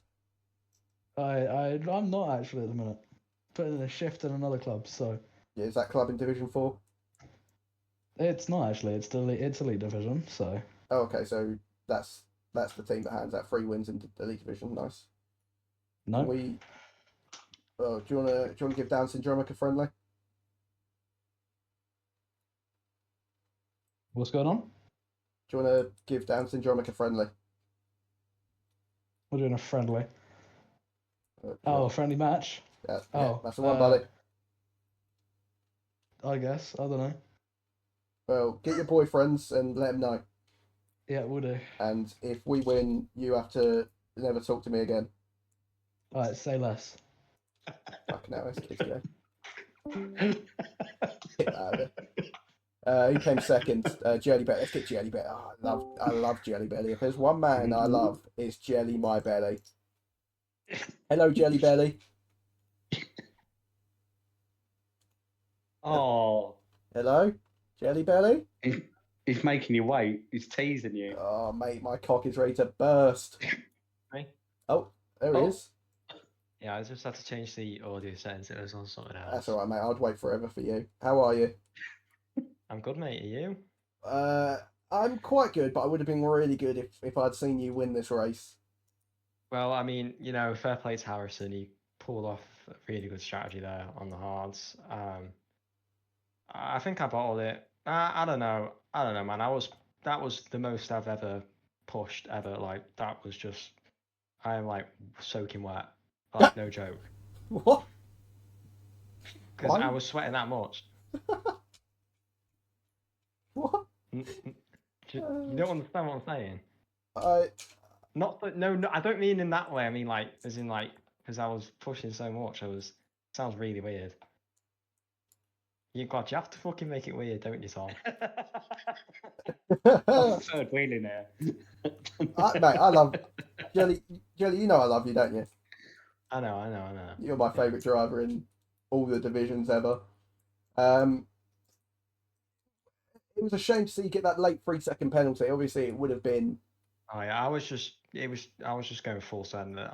[SPEAKER 3] I'm not actually at the minute. Putting in a shift in another club, so
[SPEAKER 1] Yeah, is that club in Division 4?
[SPEAKER 3] it's not actually. It's elite division, so.
[SPEAKER 1] Oh, okay, so that's the team that hands out 3 wins in the Elite Division. Nice.
[SPEAKER 3] No.
[SPEAKER 1] Do you wanna give Down Syndromic a friendly?
[SPEAKER 3] What's going on?
[SPEAKER 1] Do you wanna give Down Syndromic a friendly?
[SPEAKER 3] We're doing a friendly.
[SPEAKER 1] A
[SPEAKER 3] friendly match.
[SPEAKER 1] Yeah,
[SPEAKER 3] Oh,
[SPEAKER 1] that's the one, buddy.
[SPEAKER 3] I guess. I don't know.
[SPEAKER 1] Well, get your boyfriends and let them know.
[SPEAKER 3] Yeah, we'll do.
[SPEAKER 1] And if we win, you have to never talk to me again.
[SPEAKER 3] Alright, say less.
[SPEAKER 1] Fucking hell, this kid's gay. Get out of it. Who came second? Jelly Belly. Let's get Jelly Belly. Oh, I love Jelly Belly. If there's one man I love, it's Jelly My Belly. Hello, Jelly Belly.
[SPEAKER 2] Oh.
[SPEAKER 1] Hello, Jelly Belly.
[SPEAKER 2] He's making you wait. He's teasing you.
[SPEAKER 1] Oh, mate, my cock is ready to burst.
[SPEAKER 4] Hey.
[SPEAKER 1] Oh, there he is.
[SPEAKER 4] Yeah, I just had to change the audio settings. It was on something else.
[SPEAKER 1] That's all right, mate. I'd wait forever for you. How are you?
[SPEAKER 4] I'm good, mate. Are you?
[SPEAKER 1] I'm quite good, but I would have been really good if I'd seen you win this race.
[SPEAKER 4] Well, I mean, fair play to Harrison. He pulled off a really good strategy there on the hards. I think I bottled it. I don't know, man. That was the most I've ever pushed ever. Like that was just, I am like soaking wet. Like no joke.
[SPEAKER 1] What?
[SPEAKER 4] Because I was sweating that much.
[SPEAKER 1] What?
[SPEAKER 4] You don't understand what I'm saying? No, I don't mean in that way. I mean like, as in like, because I was pushing so much. Sounds really weird. You have to fucking make it weird, don't you, Tom?
[SPEAKER 2] Third wheeling there.
[SPEAKER 1] Mate, I love Jelly. You know I love you, don't you?
[SPEAKER 4] I know.
[SPEAKER 1] You're my favourite driver in all the divisions ever. It was a shame to see you get that late 3-second penalty. Obviously, it would have been.
[SPEAKER 4] Oh yeah, I was just going full send. It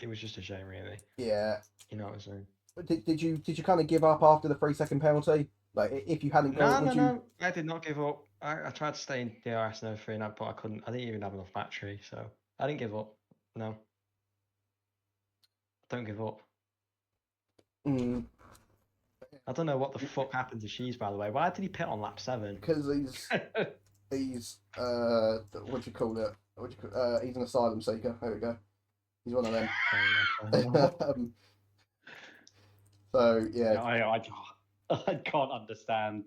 [SPEAKER 4] was just a shame, really.
[SPEAKER 1] Yeah.
[SPEAKER 4] You know what I'm saying?
[SPEAKER 1] Did you kind of give up after the 3-second penalty? Like if you hadn't got it, would you?
[SPEAKER 4] No. I did not give up. I tried to stay in DRS and everything, but I couldn't. I didn't even have enough battery, so I didn't give up. No, don't give up.
[SPEAKER 1] Mm,
[SPEAKER 4] I don't know what the fuck happened to Shees, by the way. Why did he pit on lap 7?
[SPEAKER 1] because he's what do you call it? He's an asylum seeker. There we go. He's one of them. So yeah,
[SPEAKER 2] I can't understand.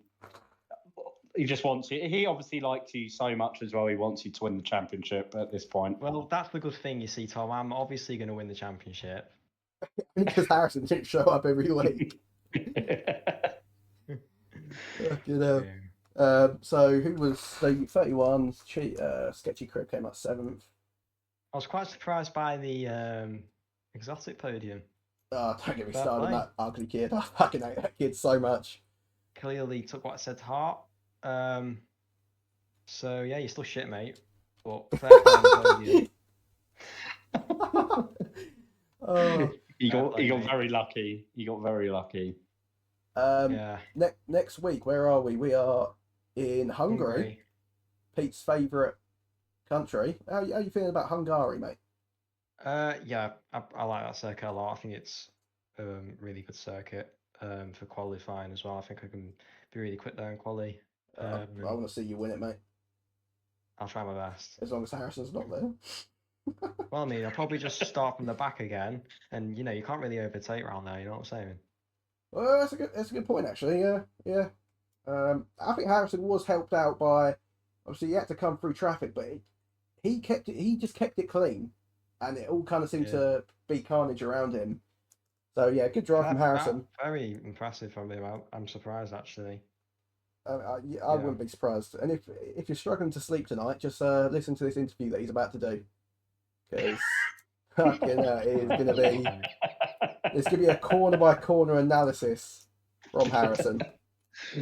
[SPEAKER 2] He just wants you. He obviously likes you so much as well. He wants you to win the championship at this point.
[SPEAKER 4] Well, that's the good thing, you see, Tom. I'm obviously going to win the championship.
[SPEAKER 1] because Harrison didn't show up every week. You know. So who was the 31? Sketchy Crib came up 7th.
[SPEAKER 4] I was quite surprised by the exotic podium.
[SPEAKER 1] Oh, don't get me
[SPEAKER 4] Fair
[SPEAKER 1] started on
[SPEAKER 4] play.
[SPEAKER 1] that ugly kid. I fucking hate that kid so much.
[SPEAKER 4] Clearly took what I said to heart. So yeah, you're still shit, mate. But fair play on the podium.
[SPEAKER 1] Oh,
[SPEAKER 2] He got
[SPEAKER 4] mate.
[SPEAKER 2] very lucky. He got very lucky.
[SPEAKER 4] Yeah.
[SPEAKER 1] Next week, where are we? We are in Hungary. Pete's favourite country. How you feeling about Hungary, mate?
[SPEAKER 4] Yeah, I like that circuit a lot. I think it's a really good circuit for qualifying as well. I think I can be really quick there in quali.
[SPEAKER 1] I want to see you win it, mate.
[SPEAKER 4] I'll try my best.
[SPEAKER 1] As long as Harrison's not there.
[SPEAKER 4] Well, I mean, I'll probably just start from the back again, and you know, you can't really overtake around there. You know what I'm saying?
[SPEAKER 1] Well, that's a good point, actually. Yeah. I think Harrison was helped out by, obviously he had to come through traffic, but he just kept it clean, and it all kind of seemed to be carnage around him. So yeah, good drive from Harrison.
[SPEAKER 4] Very impressive from him. I'm surprised actually.
[SPEAKER 1] I wouldn't be surprised. And if you're struggling to sleep tonight, just listen to this interview that he's about to do, because it's gonna be a corner by corner analysis from Harrison,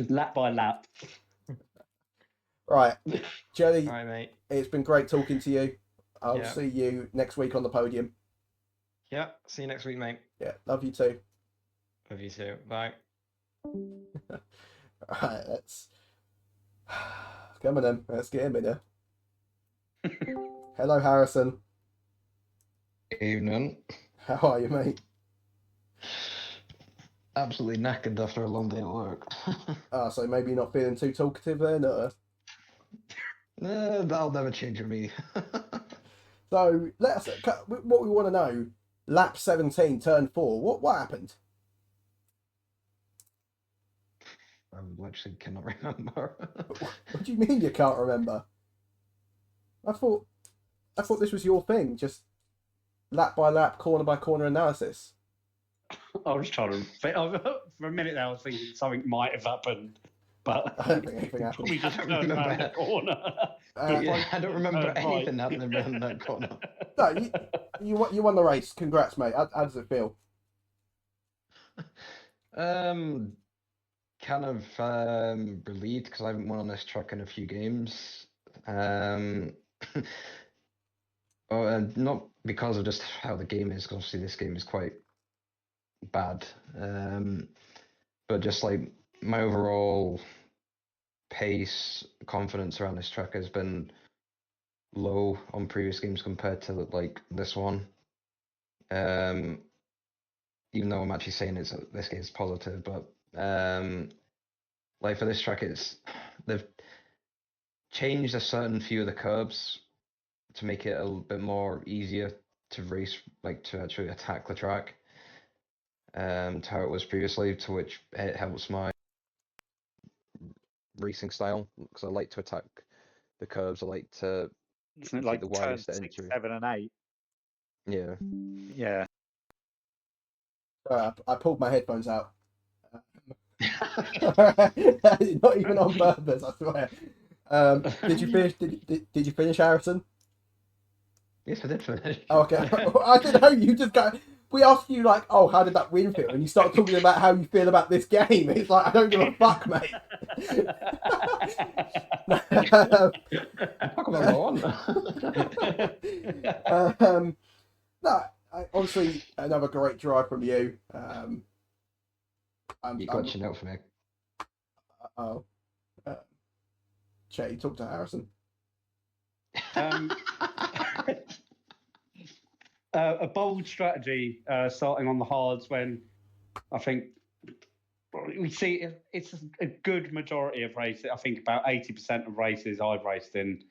[SPEAKER 2] lap by lap.
[SPEAKER 1] Right, Jelly.
[SPEAKER 4] All right, mate.
[SPEAKER 1] It's been great talking to you. I'll
[SPEAKER 4] Yeah.
[SPEAKER 1] see you next week on the podium.
[SPEAKER 4] Yeah. See you next week, mate.
[SPEAKER 1] Yeah, love you too.
[SPEAKER 4] Love you too. Bye.
[SPEAKER 1] Right, let's come on then. Let's get him in here. Hello, Harrison.
[SPEAKER 5] Evening.
[SPEAKER 1] How are you, mate?
[SPEAKER 5] Absolutely knackered after a long day at work.
[SPEAKER 1] So maybe not feeling too talkative then, or?
[SPEAKER 5] That'll never change with me.
[SPEAKER 1] So what we want to know. Lap 17, turn 4. What happened?
[SPEAKER 5] I literally cannot remember.
[SPEAKER 1] What do you mean you can't remember? I thought this was your thing, just lap by lap, corner by corner analysis.
[SPEAKER 2] I was trying to think. For a minute there, I was thinking something might have happened, but
[SPEAKER 1] I don't think anything happened.
[SPEAKER 2] we just turned around the corner.
[SPEAKER 5] I don't remember
[SPEAKER 2] right.
[SPEAKER 5] anything happening around that corner.
[SPEAKER 1] No, you won the race. Congrats, mate. How does it feel?
[SPEAKER 5] Kind of relieved because I haven't won on this track in a few games. Not because of just how the game is, because obviously this game is quite bad. But just like my overall pace, confidence around this track has been low on previous games compared to like this one. Even though I'm actually saying this game is positive, but like for this track, they've changed a certain few of the curbs to make it a little bit more easier to race, like to actually attack the track. To how it was previously, to which it helps my racing style because I like to attack the curves. I like to
[SPEAKER 6] Isn't it
[SPEAKER 5] keep
[SPEAKER 6] like
[SPEAKER 5] the
[SPEAKER 6] turn
[SPEAKER 5] widest
[SPEAKER 6] 6,
[SPEAKER 5] entry.
[SPEAKER 6] 7, and 8?
[SPEAKER 5] Yeah.
[SPEAKER 6] Yeah.
[SPEAKER 1] I pulled my headphones out. Not even on purpose, I swear. Did you finish? Did you finish, Harrison?
[SPEAKER 5] Yes, I did finish.
[SPEAKER 1] Okay. I didn't know. You just got. We asked you like, oh, how did that win feel? And you start talking about how you feel about this game. It's like I don't give a fuck, mate.
[SPEAKER 5] Talk about one.
[SPEAKER 1] No, obviously another great drive from you.
[SPEAKER 5] You glitching out for me.
[SPEAKER 1] Oh. Chetty, talk to Harrison.
[SPEAKER 2] A bold strategy starting on the hards when I think we see it's a good majority of races. I think about 80% of races I've raced in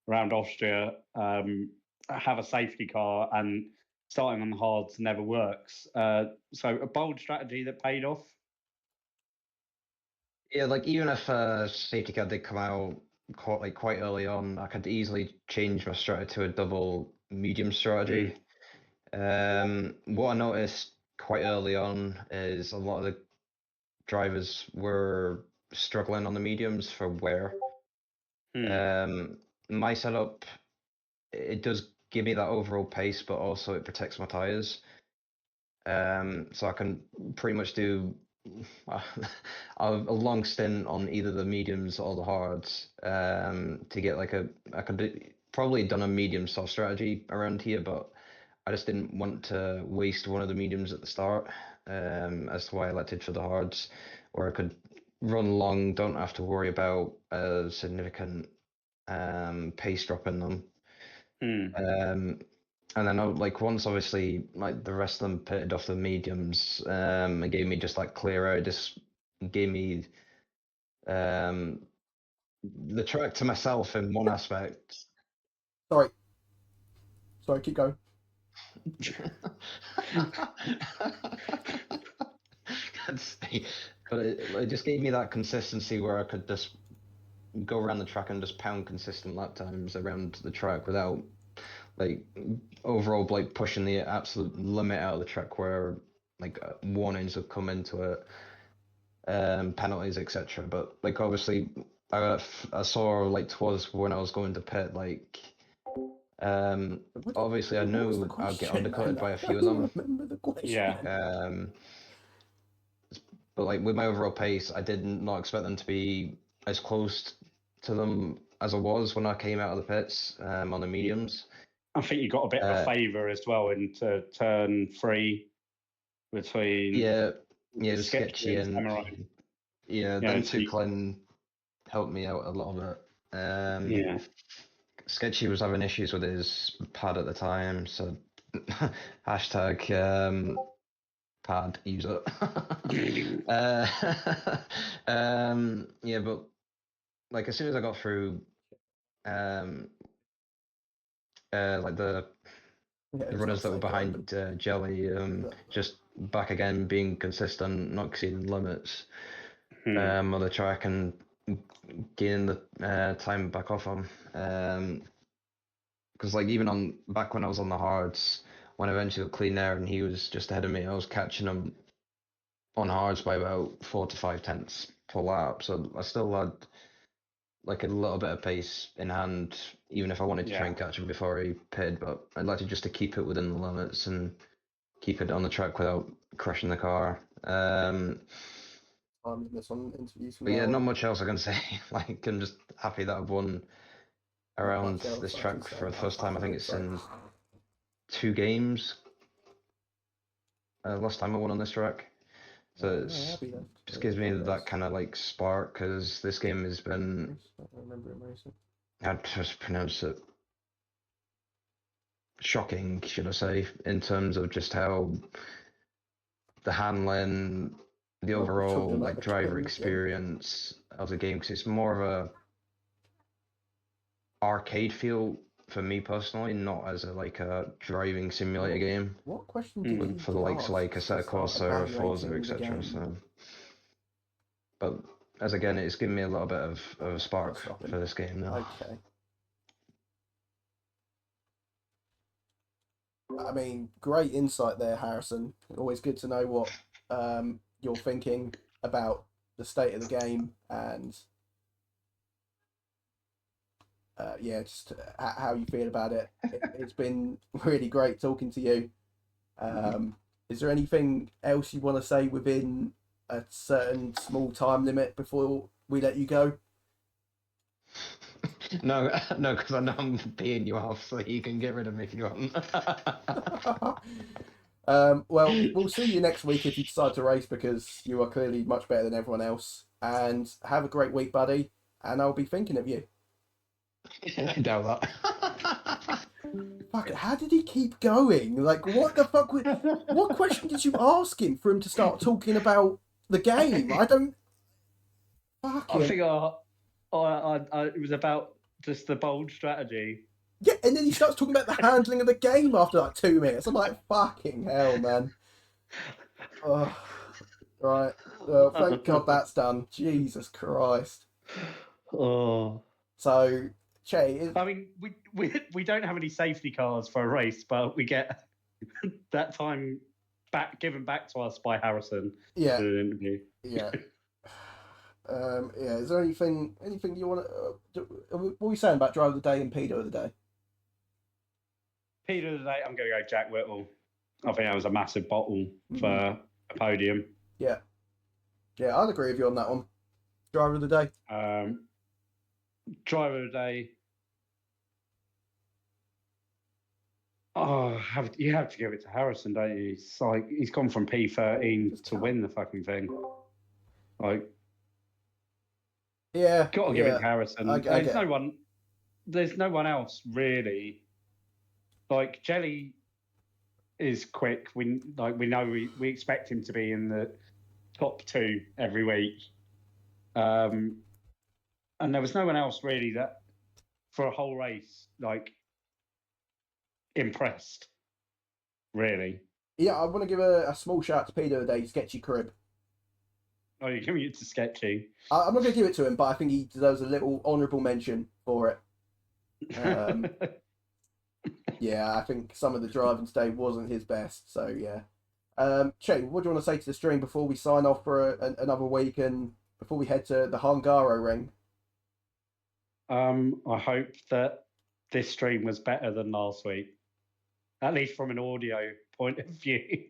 [SPEAKER 2] around Austria have a safety car, and starting on the hards never works. So a bold strategy that paid off.
[SPEAKER 5] Yeah, like even if safety car did come out quite early on, I could easily change my strategy to a double medium strategy. What I noticed quite early on is a lot of the drivers were struggling on the mediums for wear. My setup, it does give me that overall pace, but also it protects my tires. So I can pretty much do a long stint on either the mediums or the hards to get like I could probably done a medium soft strategy around here, but I just didn't want to waste one of the mediums at the start. As to why I elected for the hards, where I could run long, don't have to worry about a significant pace drop in them. And then like once obviously like the rest of them pitted off the mediums, it gave me just like clear out. It just gave me the track to myself in one aspect.
[SPEAKER 1] Sorry, keep going.
[SPEAKER 5] But it just gave me that consistency where I could just go around the track and just pound consistent lap times around the track without like overall like pushing the absolute limit out of the track where like warnings would come into it, penalties, etc. But like obviously I saw like towards when I was going to pit, like obviously I knew I'd get undercutted by a few of them.
[SPEAKER 1] Remember the question.
[SPEAKER 2] Yeah.
[SPEAKER 5] But like with my overall pace, I did not expect them to be as close to them as I was when I came out of the pits on the mediums.
[SPEAKER 2] I think you got a bit of a favour as well into turn 3 between
[SPEAKER 5] the sketchy and
[SPEAKER 2] Samurai.
[SPEAKER 5] them two Clem helped me out a lot of it. Sketchy was having issues with his pad at the time, so hashtag pad user. But like as soon as I got through like the runners that were behind Jelly, just back again, being consistent, not exceeding limits on the track and gaining the time back off him. Because like even back when I was on the hards, when I eventually got clean air and he was just ahead of me, I was catching him on hards by about 4 to 5 tenths per lap. So I still had like a little bit of pace in hand, even if I wanted to try and catch him before he pitted. But I'd like to just to keep it within the limits and keep it on the track without crashing the car. Not much else I can say. Like I'm just happy that I've won around this track for the first time. I think it's in 2 games. Last time I won on this track. So it just gives me that kind of like spark, because this game has been, I'd just pronounce it shocking, should I say, in terms of just how the handling, the overall like driver experience of the game, because it's more of a arcade feel for me personally, not as a driving simulator game.
[SPEAKER 1] What question
[SPEAKER 5] for the likes of like Assetto Corsa, Forza, etc. So, but as again, it's given me a little bit of a spark for this game now.
[SPEAKER 1] Okay. I mean, great insight there, Harrison. Always good to know what you're thinking about the state of the game and just how you feel about it. It's been really great talking to you. Is there anything else you want to say within a certain small time limit before we let you go?
[SPEAKER 5] No, because I know I'm peeing you off, so you can get rid of me if you want.
[SPEAKER 1] Well, we'll see you next week if you decide to race because you are clearly much better than everyone else. And have a great week, buddy. And I'll be thinking of you.
[SPEAKER 5] I doubt that.
[SPEAKER 1] Fuck it, how did he keep going? Like, what the fuck? What question did you ask him for him to start talking about the game? I don't.
[SPEAKER 2] I
[SPEAKER 1] Fucking.
[SPEAKER 2] think it was about just the bold strategy.
[SPEAKER 1] Yeah, and then he starts talking about the handling of the game after like 2 minutes. I'm like, fucking hell, man. Oh, right. Well, thank God that's done. Jesus Christ.
[SPEAKER 2] Oh.
[SPEAKER 1] So, Che,
[SPEAKER 2] I mean, we don't have any safety cars for a race, but we get that time given back to us by Harrison.
[SPEAKER 1] yeah,
[SPEAKER 2] To an interview.
[SPEAKER 1] yeah. Yeah, is there anything you want to... what were we saying about driver of the day and pedo of the day?
[SPEAKER 2] Peter of the day, I'm going to go Jack Whittle. I think that was a massive bottle for a podium.
[SPEAKER 1] Yeah, I'd agree with you on that one. Driver of the day.
[SPEAKER 2] Driver of the day. Oh, you have to give it to Harrison, don't you? It's like he's gone from P13 to win the fucking thing. Like,
[SPEAKER 1] Yeah,
[SPEAKER 2] got to give it to Harrison.
[SPEAKER 1] I
[SPEAKER 2] There's no one else really. Like Jelly is quick. We know we expect him to be in the top 2 every week. And there was no one else really that for a whole race like impressed. Really.
[SPEAKER 1] Yeah, I want to give a small shout out to pedo of the day, Sketchy Crib.
[SPEAKER 2] Oh, you're giving it to Sketchy.
[SPEAKER 1] I'm not going to give it to him, but I think he deserves a little honourable mention for it. Yeah, I think some of the driving today wasn't his best, so yeah. Che, what do you want to say to the stream before we sign off for another week and before we head to the Hungaro ring?
[SPEAKER 2] I hope that this stream was better than last week, at least from an audio point of view.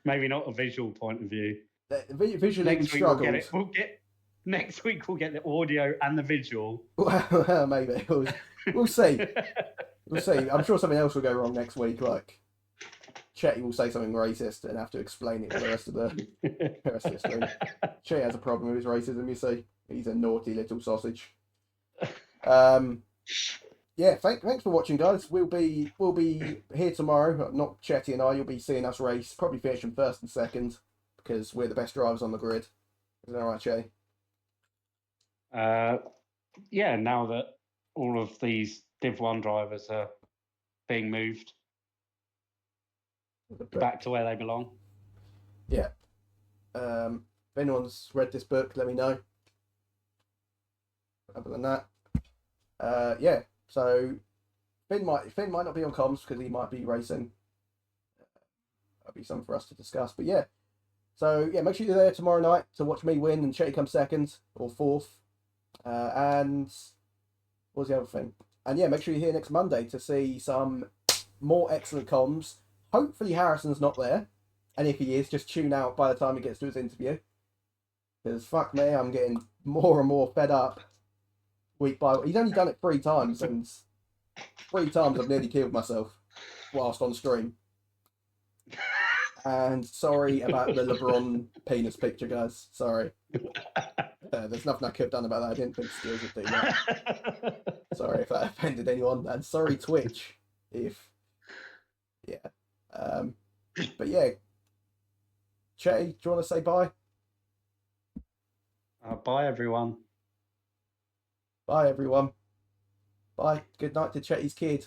[SPEAKER 2] Maybe not a visual point of view.
[SPEAKER 1] Visually, we struggled.
[SPEAKER 2] Next week we'll get the audio and the visual.
[SPEAKER 1] Well, maybe we'll see. We'll see. I'm sure something else will go wrong next week. Like Chetty will say something racist and have to explain it to the rest of the stream. Chetty has a problem with his racism. You see, he's a naughty little sausage. Yeah. Thanks for watching, guys. We'll be here tomorrow. Not Chetty and I. You'll be seeing us race. Probably finishing first and second because we're the best drivers on the grid. Is that right, Chetty?
[SPEAKER 2] Yeah. Now that all of these Div 1 drivers are being moved back to where they belong.
[SPEAKER 1] Yeah. If anyone's read this book, let me know. Other than that, yeah. So Finn might not be on comms because he might be racing. That'll be something for us to discuss. But yeah. So yeah, make sure you're there tomorrow night to watch me win and Chetty come second or fourth. And what was the other thing? And yeah, make sure you're here next Monday to see some more excellent comms. Hopefully Harrison's not there. And if he is, just tune out by the time he gets to his interview. Because fuck me, I'm getting more and more fed up week by week. He's only done it 3 times, and 3 times I've nearly killed myself whilst on stream. And sorry about the LeBron penis picture, guys. Sorry. There's nothing I could have done about that. I didn't think skills would do that. Sorry if that offended anyone. And sorry, Twitch, if... Yeah. But yeah. Che, do you want to say bye?
[SPEAKER 2] Bye, everyone.
[SPEAKER 1] Bye, everyone. Bye. Good night to Chetty's kid.